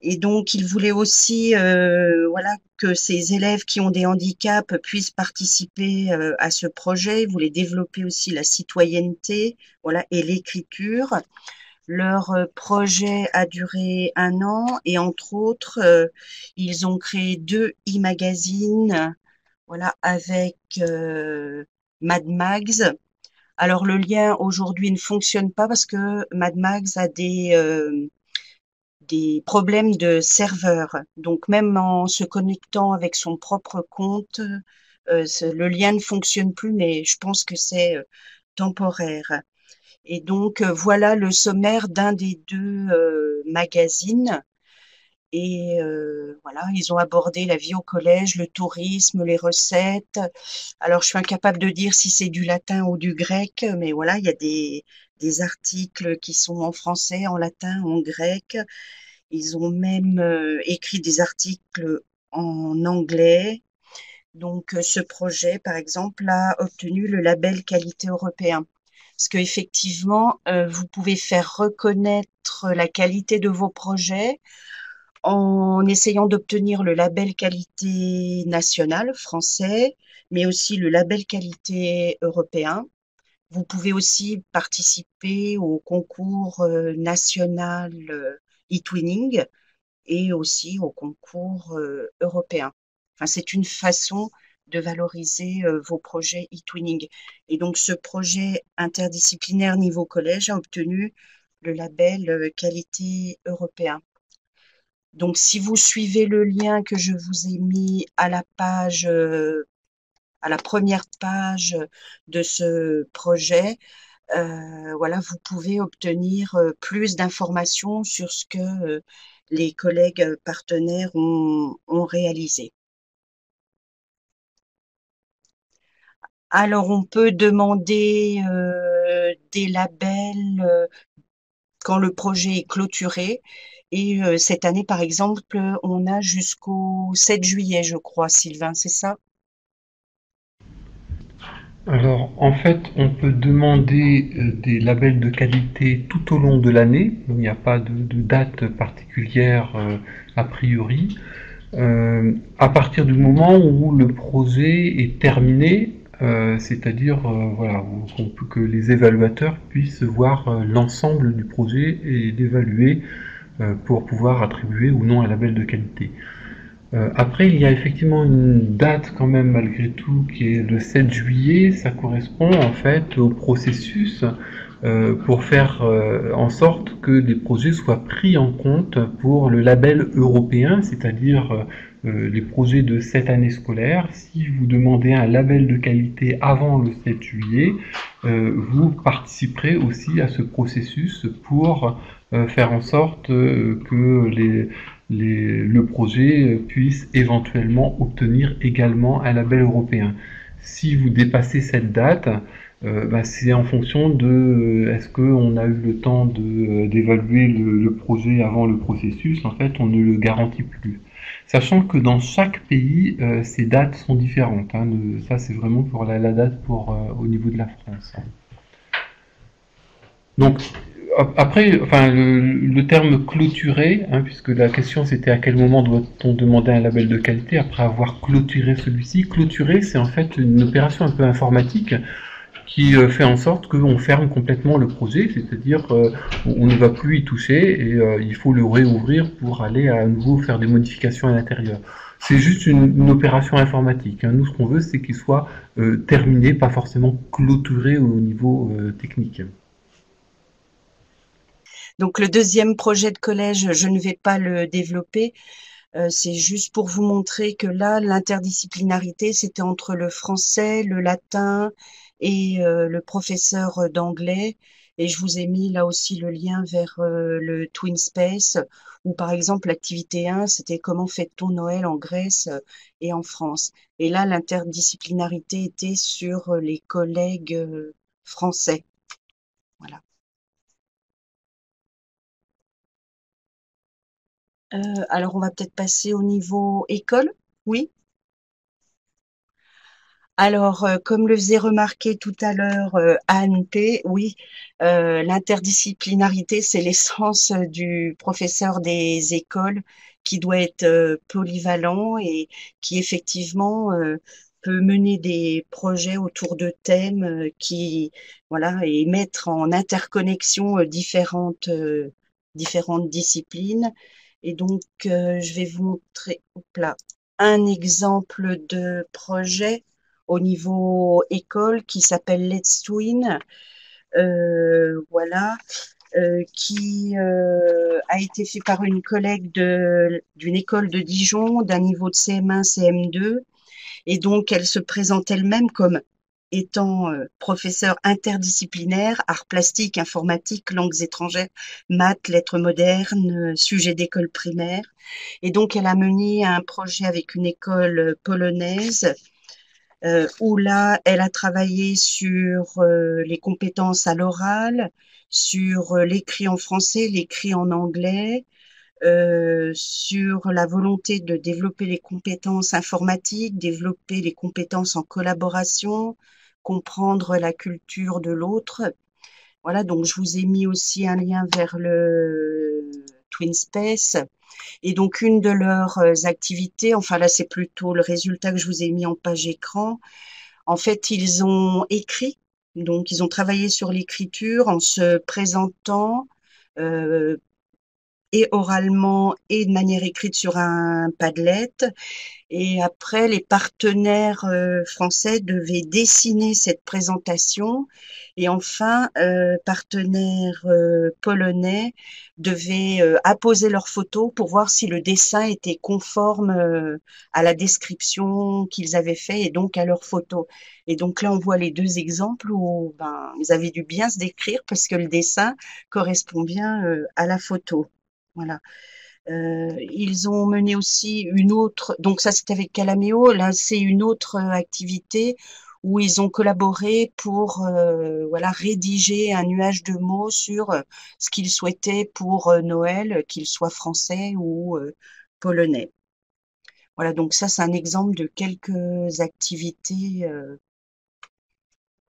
Et donc, il voulait aussi, voilà, que ces élèves qui ont des handicaps puissent participer à ce projet. Il voulait développer aussi la citoyenneté, voilà, et l'écriture. Leur projet a duré 1 an et entre autres, ils ont créé 2 e-magazines, voilà, avec Mad Mags. Alors le lien aujourd'hui ne fonctionne pas parce que Mad Mags a des problèmes de serveur. Donc même en se connectant avec son propre compte, le lien ne fonctionne plus, mais je pense que c'est temporaire. Et donc voilà le sommaire d'un des 2 magazines. Et voilà, ils ont abordé la vie au collège, le tourisme, les recettes. Alors, je suis incapable de dire si c'est du latin ou du grec, mais voilà, il y a des articles qui sont en français, en latin, en grec. Ils ont même écrit des articles en anglais. Donc, ce projet, par exemple, a obtenu le label qualité européen. Parce qu'effectivement, vous pouvez faire reconnaître la qualité de vos projets en essayant d'obtenir le label qualité national français, mais aussi le label qualité européen. Vous pouvez aussi participer au concours national e-twinning et aussi au concours européen. Enfin, c'est une façon de valoriser vos projets e-twinning. Et donc, ce projet interdisciplinaire niveau collège a obtenu le label qualité européen. Donc, si vous suivez le lien que je vous ai mis à la page, à la première page de ce projet, voilà, vous pouvez obtenir plus d'informations sur ce que les collègues partenaires ont réalisé. Alors, on peut demander des labels quand le projet est clôturé. Et cette année, par exemple, on a jusqu'au 7 juillet, je crois, Sylvain, c'est ça? Alors, en fait, on peut demander des labels de qualité tout au long de l'année. Il n'y a pas de date particulière a priori. À partir du moment où le projet est terminé, c'est-à-dire voilà, que les évaluateurs puissent voir l'ensemble du projet et l'évaluer pour pouvoir attribuer ou non un label de qualité. Après, il y a effectivement une date quand même malgré tout qui est le 7 juillet. Ça correspond en fait au processus pour faire en sorte que les projets soient pris en compte pour le label européen, c'est-à-dire les projets de cette année scolaire. Si vous demandez un label de qualité avant le 7 juillet, vous participerez aussi à ce processus pour faire en sorte que le projet puisse éventuellement obtenir également un label européen. Si vous dépassez cette date, c'est en fonction de est-ce qu'on a eu le temps d'évaluer le projet avant le processus. En fait, on ne le garantit plus. Sachant que dans chaque pays, ces dates sont différentes. Hein. Ça, c'est vraiment pour la date au niveau de la France. Donc, après, enfin, le terme clôturé, hein, puisque la question c'était à quel moment doit-on demander un label de qualité après avoir clôturé celui-ci. Clôturer, c'est en fait une opération un peu informatique qui fait en sorte qu'on ferme complètement le projet, c'est-à-dire on ne va plus y toucher et il faut le réouvrir pour aller à nouveau faire des modifications à l'intérieur. C'est juste une opération informatique. Hein. Nous, ce qu'on veut, c'est qu'il soit terminé, pas forcément clôturé au niveau technique. Donc le deuxième projet de collège, je ne vais pas le développer. C'est juste pour vous montrer que là, l'interdisciplinarité, c'était entre le français, le latin et le professeur d'anglais. Et je vous ai mis là aussi le lien vers le Twin Space, où par exemple l'activité 1, c'était comment fête-t-on Noël en Grèce et en France. Et là, l'interdisciplinarité était sur les collègues français. Voilà. Alors, on va peut-être passer au niveau école. Oui. Alors, comme le faisait remarquer tout à l'heure Anne P, oui, l'interdisciplinarité, c'est l'essence du professeur des écoles qui doit être polyvalent et qui effectivement peut mener des projets autour de thèmes voilà, et mettre en interconnexion différentes disciplines. Et donc, je vais vous montrer, hop là, un exemple de projet au niveau école qui s'appelle Let's Twin, voilà, qui a été fait par une collègue d'une école de Dijon, d'un niveau de CM1, CM2, et donc elle se présente elle-même comme étant professeure interdisciplinaire, arts plastiques, informatique, langues étrangères, maths, lettres modernes, sujets d'école primaire. Et donc elle a mené un projet avec une école polonaise où là, elle a travaillé sur les compétences à l'oral, sur l'écrit en français, l'écrit en anglais, sur la volonté de développer les compétences informatiques, développer les compétences en collaboration, comprendre la culture de l'autre. Voilà, donc je vous ai mis aussi un lien vers le Twin Space. Et donc, une de leurs activités, enfin là, c'est plutôt le résultat que je vous ai mis en page écran. En fait, ils ont écrit, donc ils ont travaillé sur l'écriture en se présentant euh, et oralement et de manière écrite sur un Padlet. Et après, les partenaires français devaient dessiner cette présentation. Et enfin, partenaires polonais devaient apposer leurs photos pour voir si le dessin était conforme à la description qu'ils avaient fait et donc à leurs photos. Et donc là, on voit les deux exemples où ils avaient dû bien se décrire parce que le dessin correspond bien à la photo. Voilà. Ils ont mené aussi une autre, donc ça c'était avec Calaméo, là c'est une autre activité où ils ont collaboré pour voilà rédiger un nuage de mots sur ce qu'ils souhaitaient pour Noël, qu'il soit français ou polonais. Voilà, donc ça c'est un exemple de quelques activités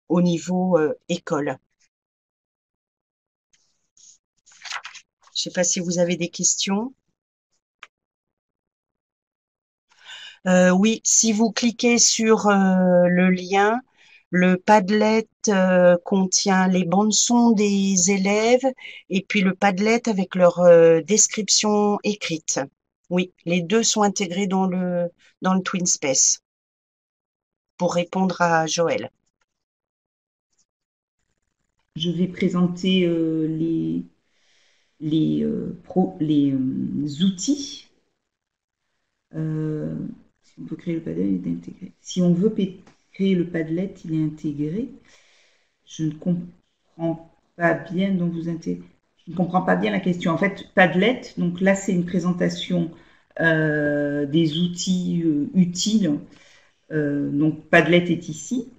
au niveau école. Je ne sais pas si vous avez des questions. Oui, si vous cliquez sur le lien, le Padlet contient les bandes son des élèves et puis le Padlet avec leur description écrite. Oui, les deux sont intégrés dans le TwinSpace pour répondre à Joël. Je vais présenter les outils. Si on peut créer le Padlet, il est intégré. Si on veut créer le Padlet, il est intégré. Je ne comprends pas bien dont vous intégrez. Je ne comprends pas bien la question. En fait, Padlet, donc là, c'est une présentation des outils utiles. Donc, Padlet est ici.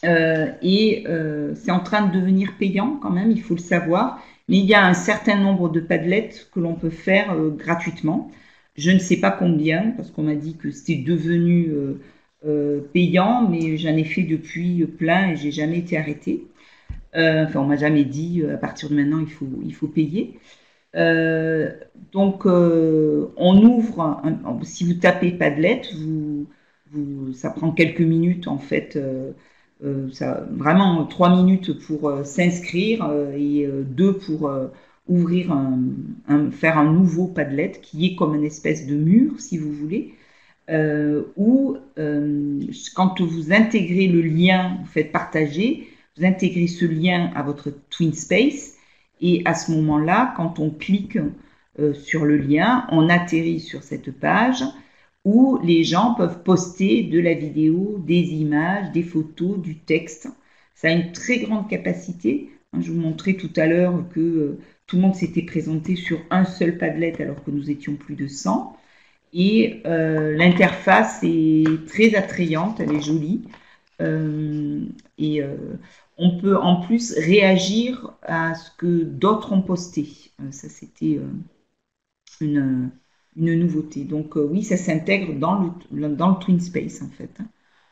C'est en train de devenir payant quand même, il faut le savoir. Mais il y a un certain nombre de Padlets que l'on peut faire gratuitement. Je ne sais pas combien, parce qu'on m'a dit que c'était devenu payant, mais j'en ai fait depuis plein et j'ai jamais été arrêtée. Enfin, on m'a jamais dit à partir de maintenant il faut payer. Donc, on ouvre. Si vous tapez Padlet, ça prend quelques minutes en fait. Vraiment 3 minutes pour s'inscrire et 2 pour ouvrir faire un nouveau Padlet qui est comme une espèce de mur, si vous voulez, où quand vous intégrez le lien, vous faites partager, vous intégrez ce lien à votre TwinSpace et à ce moment-là, quand on clique sur le lien, on atterrit sur cette page où les gens peuvent poster de la vidéo, des images, des photos, du texte. Ça a une très grande capacité. Je vous montrais tout à l'heure que tout le monde s'était présenté sur un seul Padlet alors que nous étions plus de 100. Et l'interface est très attrayante, elle est jolie. On peut en plus réagir à ce que d'autres ont posté. Ça, c'était une nouveauté. Donc oui, ça s'intègre dans le TwinSpace en fait.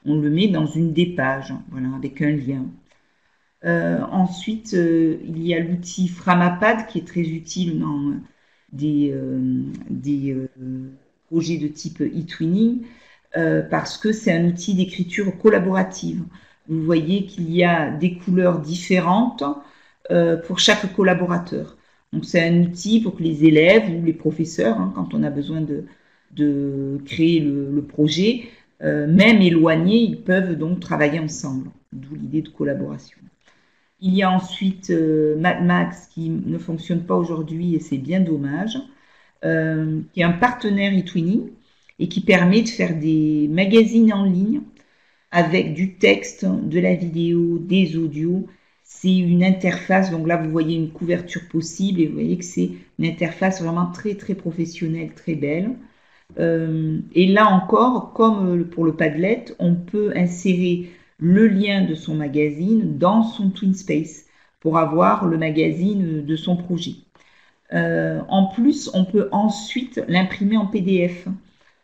On le met dans une des pages, voilà, avec un lien. Ensuite, il y a l'outil Framapad qui est très utile dans des projets de type e-twinning parce que c'est un outil d'écriture collaborative. Vous voyez qu'il y a des couleurs différentes pour chaque collaborateur. Donc c'est un outil pour que les élèves ou les professeurs, quand on a besoin de créer le projet, même éloignés, ils peuvent donc travailler ensemble, d'où l'idée de collaboration. Il y a ensuite MadMax qui ne fonctionne pas aujourd'hui et c'est bien dommage, qui est un partenaire eTwinning et qui permet de faire des magazines en ligne avec du texte, de la vidéo, des audios. C'est une interface, donc là vous voyez une couverture possible et vous voyez que c'est une interface vraiment très très professionnelle, très belle. Et là encore, comme pour le Padlet, on peut insérer le lien de son magazine dans son TwinSpace pour avoir le magazine de son projet. En plus, on peut ensuite l'imprimer en PDF.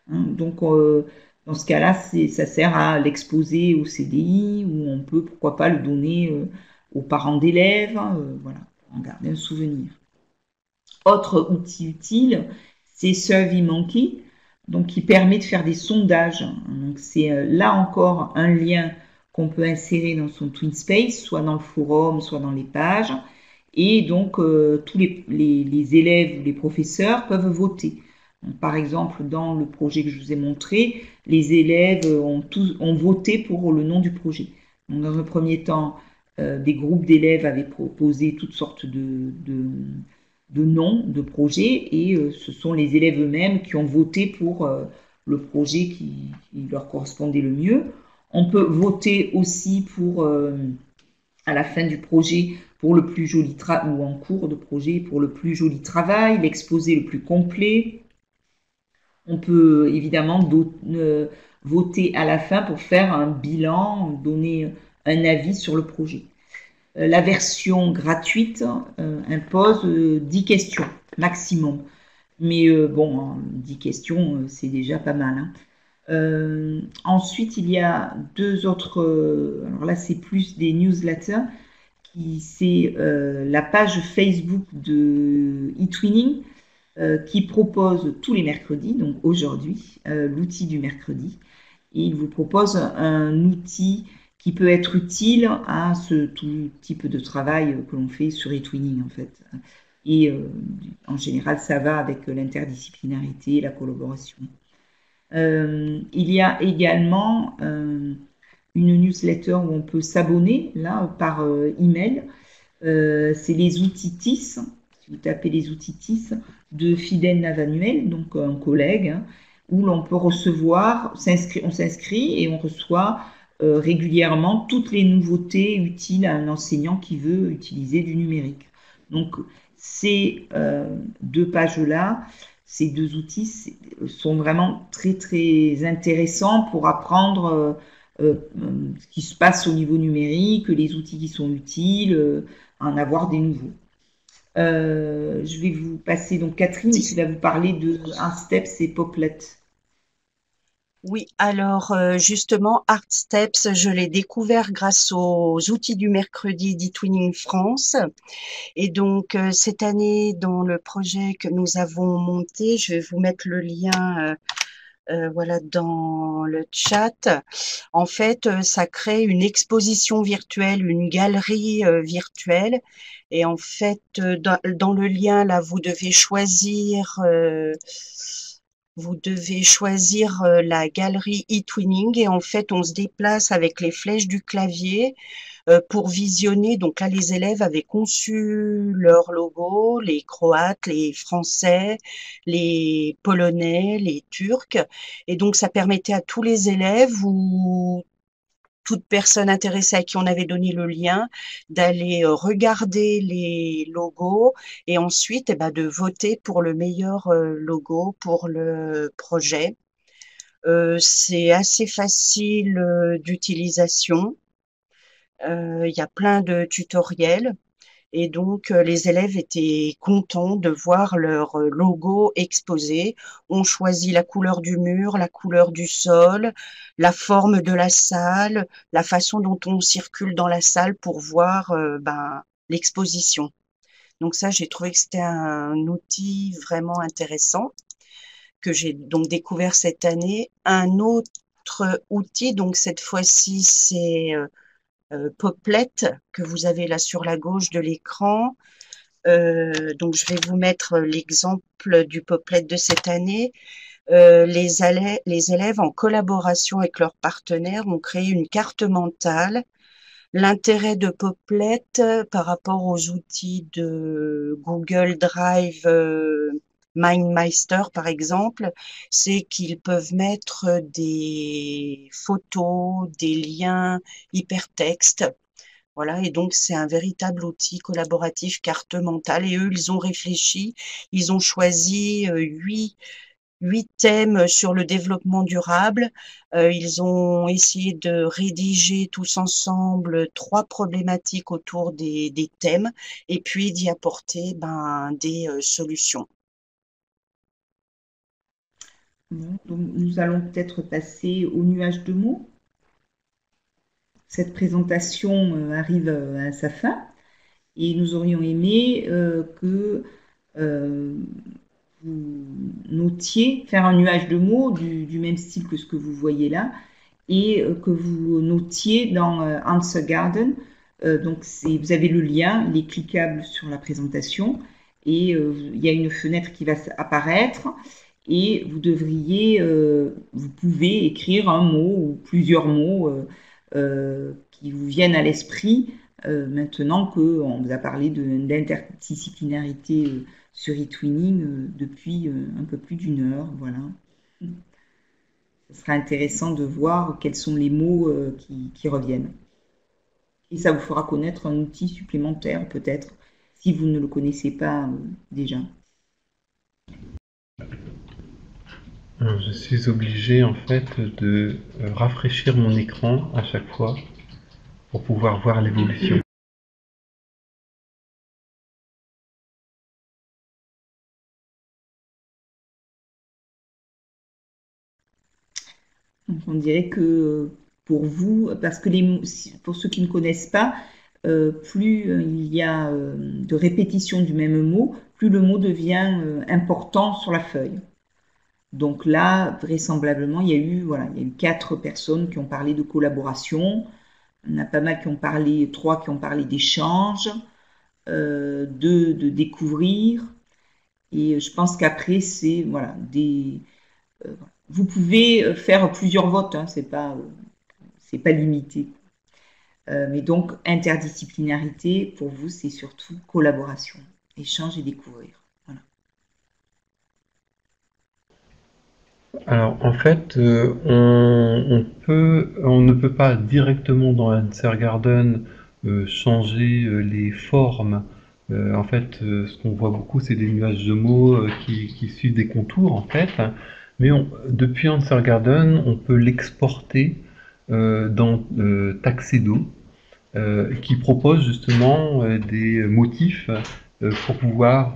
Donc, dans ce cas-là, ça sert à l'exposer au CDI ou on peut, pourquoi pas, le donner aux parents d'élèves, voilà, pour en garder un souvenir. Autre outil utile, c'est SurveyMonkey, donc qui permet de faire des sondages. Donc, c'est là encore un lien qu'on peut insérer dans son TwinSpace, soit dans le forum, soit dans les pages. Et donc, tous les élèves ou les professeurs peuvent voter. Donc, par exemple, dans le projet que je vous ai montré, les élèves ont voté pour le nom du projet. Donc, dans un premier temps, des groupes d'élèves avaient proposé toutes sortes de noms de projets et ce sont les élèves eux-mêmes qui ont voté pour le projet qui leur correspondait le mieux. On peut voter aussi pour, à la fin du projet, pour le plus joli travail, ou en cours de projet, pour le plus joli travail, l'exposé le plus complet. On peut évidemment voter à la fin pour faire un bilan, donner un avis sur le projet. La version gratuite impose 10 questions maximum. Mais bon, 10 questions, c'est déjà pas mal. Ensuite, il y a deux autres, alors là c'est plus des newsletters, c'est la page Facebook de eTwinning qui propose tous les mercredis, donc aujourd'hui, l'outil du mercredi. Et il vous propose un outil qui peut être utile à tout type de travail que l'on fait sur eTwinning en fait. Et en général, ça va avec l'interdisciplinarité, la collaboration. Il y a également une newsletter où on peut s'abonner là par email. C'est les outils TIS. Si vous tapez les outils TIS de Fidel Navanuel, donc un collègue, hein, où l'on peut recevoir, on s'inscrit et on reçoit régulièrement toutes les nouveautés utiles à un enseignant qui veut utiliser du numérique. Donc ces deux pages-là, ces deux outils sont vraiment très très intéressants pour apprendre ce qui se passe au niveau numérique, les outils qui sont utiles, en avoir des nouveaux. Je vais vous passer donc Catherine qui va vous parler de Artsteps et Poplet. Oui, alors justement, ArtSteps, je l'ai découvert grâce aux outils du mercredi d'eTwinning France. Et donc cette année, dans le projet que nous avons monté, je vais vous mettre le lien voilà dans le chat. En fait, ça crée une exposition virtuelle, une galerie virtuelle. Et en fait, dans le lien là, vous devez choisir la galerie eTwinning et en fait, on se déplace avec les flèches du clavier pour visionner. Donc là, les élèves avaient conçu leur logo, les Croates, les Français, les Polonais, les Turcs. Et donc, ça permettait à tous les élèves ou toute personne intéressée à qui on avait donné le lien d'aller regarder les logos et ensuite de voter pour le meilleur logo pour le projet. C'est assez facile d'utilisation. Il y a plein de tutoriels et donc les élèves étaient contents de voir leur logo exposé. On choisit la couleur du mur, la couleur du sol, la forme de la salle, la façon dont on circule dans la salle pour voir l'exposition. Donc ça, j'ai trouvé que c'était un outil vraiment intéressant que j'ai donc découvert cette année. Un autre outil, donc cette fois-ci, c'est Poplet que vous avez là sur la gauche de l'écran. Donc, je vais vous mettre l'exemple du Poplet de cette année. Les élèves, en collaboration avec leurs partenaires, ont créé une carte mentale. L'intérêt de Poplet par rapport aux outils de Google Drive, MindMeister par exemple, c'est qu'ils peuvent mettre des photos, des liens hypertextes. Voilà, et donc c'est un véritable outil collaboratif carte mentale. Et eux, ils ont réfléchi, ils ont choisi huit thèmes sur le développement durable. Ils ont essayé de rédiger tous ensemble 3 problématiques autour des thèmes et puis d'y apporter des solutions. Bon, donc nous allons peut-être passer au nuage de mots. Cette présentation arrive à sa fin et nous aurions aimé que vous notiez, faire un nuage de mots du même style que ce que vous voyez là, et que vous notiez dans Answer Garden. Donc vous avez le lien, il est cliquable sur la présentation, et il y a une fenêtre qui va apparaître, et vous pouvez écrire un mot ou plusieurs mots qui vous viennent à l'esprit maintenant qu'on vous a parlé d'interdisciplinarité sur eTwinning depuis un peu plus d'une heure. Voilà. Ce sera intéressant de voir quels sont les mots qui reviennent. Et ça vous fera connaître un outil supplémentaire peut-être, si vous ne le connaissez pas déjà. Je suis obligé en fait de rafraîchir mon écran à chaque fois pour pouvoir voir l'évolution. On dirait que pour vous, parce que pour ceux qui ne connaissent pas, plus il y a de répétition du même mot, plus le mot devient important sur la feuille. Donc là, vraisemblablement, voilà, il y a eu 4 personnes qui ont parlé de collaboration. Il y en a pas mal qui ont parlé, 3 qui ont parlé d'échange, 2 de découvrir. Et je pense qu'après, c'est voilà, vous pouvez faire plusieurs votes, hein, c'est pas limité. Mais donc, interdisciplinarité, pour vous, c'est surtout collaboration, échange et découvrir. Voilà. Alors, en fait, on ne peut pas directement dans Answer Garden changer les formes. En fait, ce qu'on voit beaucoup, c'est des nuages de mots qui suivent des contours, en fait. Mais depuis Answer Garden, on peut l'exporter dans Taxedo, qui propose justement des motifs pour pouvoir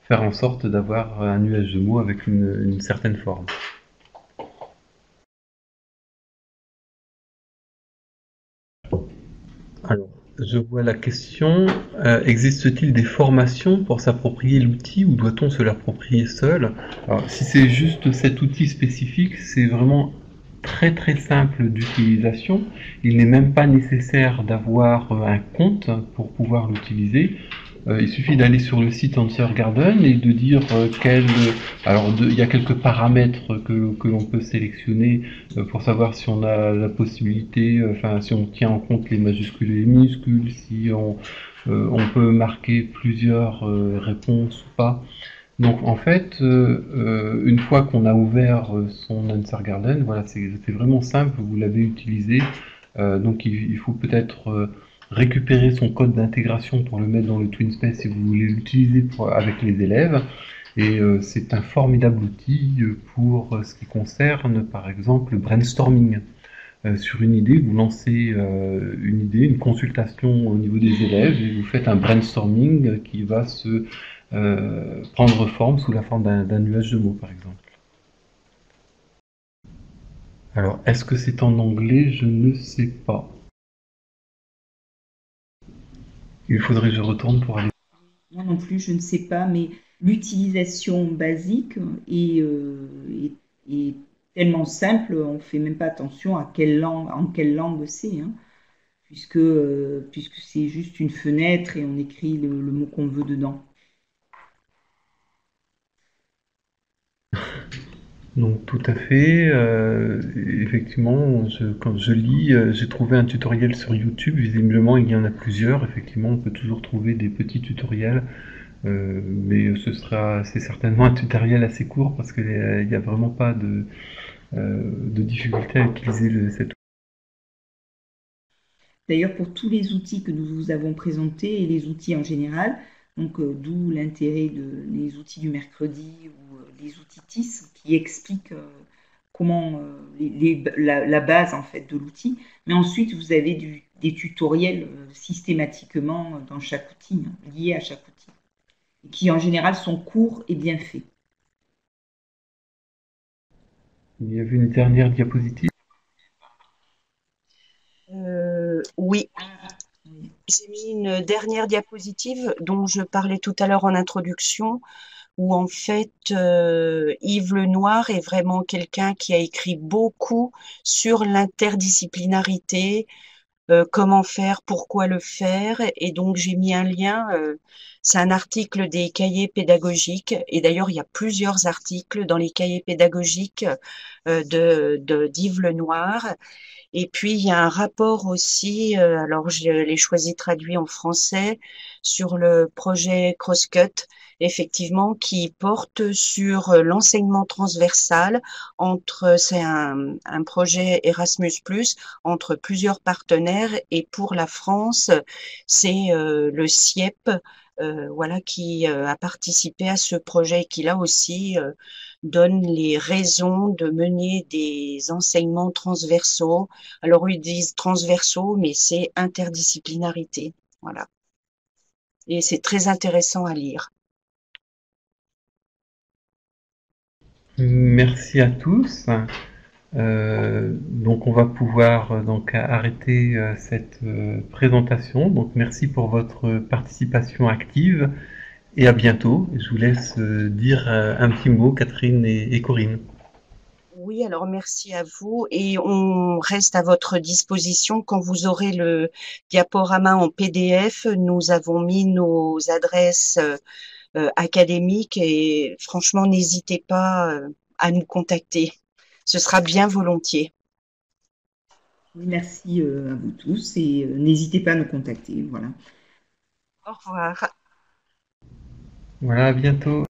faire en sorte d'avoir un nuage de mots avec une certaine forme. Alors, je vois la question. Existe-t-il des formations pour s'approprier l'outil ou doit-on se l'approprier seul? Alors, si c'est juste cet outil spécifique, c'est vraiment très très simple d'utilisation. Il n'est même pas nécessaire d'avoir un compte pour pouvoir l'utiliser. Il suffit d'aller sur le site Answer Garden et de dire il y a quelques paramètres que l'on peut sélectionner pour savoir si on a la possibilité, si on tient en compte les majuscules et les minuscules, si on peut marquer plusieurs réponses ou pas. Donc en fait, une fois qu'on a ouvert son Answer Garden, voilà, c'est vraiment simple, vous l'avez utilisé. Donc il faut peut-être récupérer son code d'intégration pour le mettre dans le TwinSpace si vous voulez l'utiliser avec les élèves. Et c'est un formidable outil pour ce qui concerne par exemple le brainstorming. Sur une idée, vous lancez une idée, une consultation au niveau des élèves et vous faites un brainstorming qui va se prendre forme sous la forme d'un nuage de mots par exemple. Alors, est-ce que c'est en anglais? Je ne sais pas. Il faudrait que je retourne pour aller. Moi non plus, je ne sais pas, mais l'utilisation basique est tellement simple, on ne fait même pas attention à en quelle langue c'est, hein, puisque c'est juste une fenêtre et on écrit le mot qu'on veut dedans. Donc tout à fait. Effectivement, quand je lis, j'ai trouvé un tutoriel sur YouTube. Visiblement, il y en a plusieurs. Effectivement, on peut toujours trouver des petits tutoriels, mais c'est certainement un tutoriel assez court parce qu'il n'y a vraiment pas de difficulté à utiliser cet outil. D'ailleurs, pour tous les outils que nous vous avons présentés et les outils en général, donc d'où l'intérêt des outils du mercredi ou les outils TIS qui expliquent comment la base en fait de l'outil. Mais ensuite, vous avez des tutoriels systématiquement dans chaque outil, hein, liés à chaque outil, et qui en général sont courts et bien faits. Il y avait une dernière diapositive. Oui, j'ai mis une dernière diapositive dont je parlais tout à l'heure en introduction, où en fait Yves Lenoir est vraiment quelqu'un qui a écrit beaucoup sur l'interdisciplinarité, comment faire, pourquoi le faire, et donc j'ai mis un lien. C'est un article des cahiers pédagogiques, et d'ailleurs il y a plusieurs articles dans les cahiers pédagogiques d'Yves Lenoir. Et puis, il y a un rapport aussi, alors je l'ai choisi traduit en français, sur le projet Crosscut, effectivement, qui porte sur l'enseignement transversal c'est un projet Erasmus+, entre plusieurs partenaires, et pour la France, c'est le CIEP, voilà, qui a participé à ce projet et qui là aussi donne les raisons de mener des enseignements transversaux. Alors, ils disent transversaux, mais c'est interdisciplinarité. Voilà. Et c'est très intéressant à lire. Merci à tous. Donc on va pouvoir donc arrêter cette présentation. Donc merci pour votre participation active et à bientôt. Je vous laisse dire un petit mot, Catherine et Corinne. Oui, alors merci à vous et on reste à votre disposition quand vous aurez le diaporama en PDF. Nous avons mis nos adresses académiques et franchement, n'hésitez pas à nous contacter. Ce sera bien volontiers. Oui, merci à vous tous et n'hésitez pas à nous contacter. Voilà. Au revoir. Voilà, à bientôt.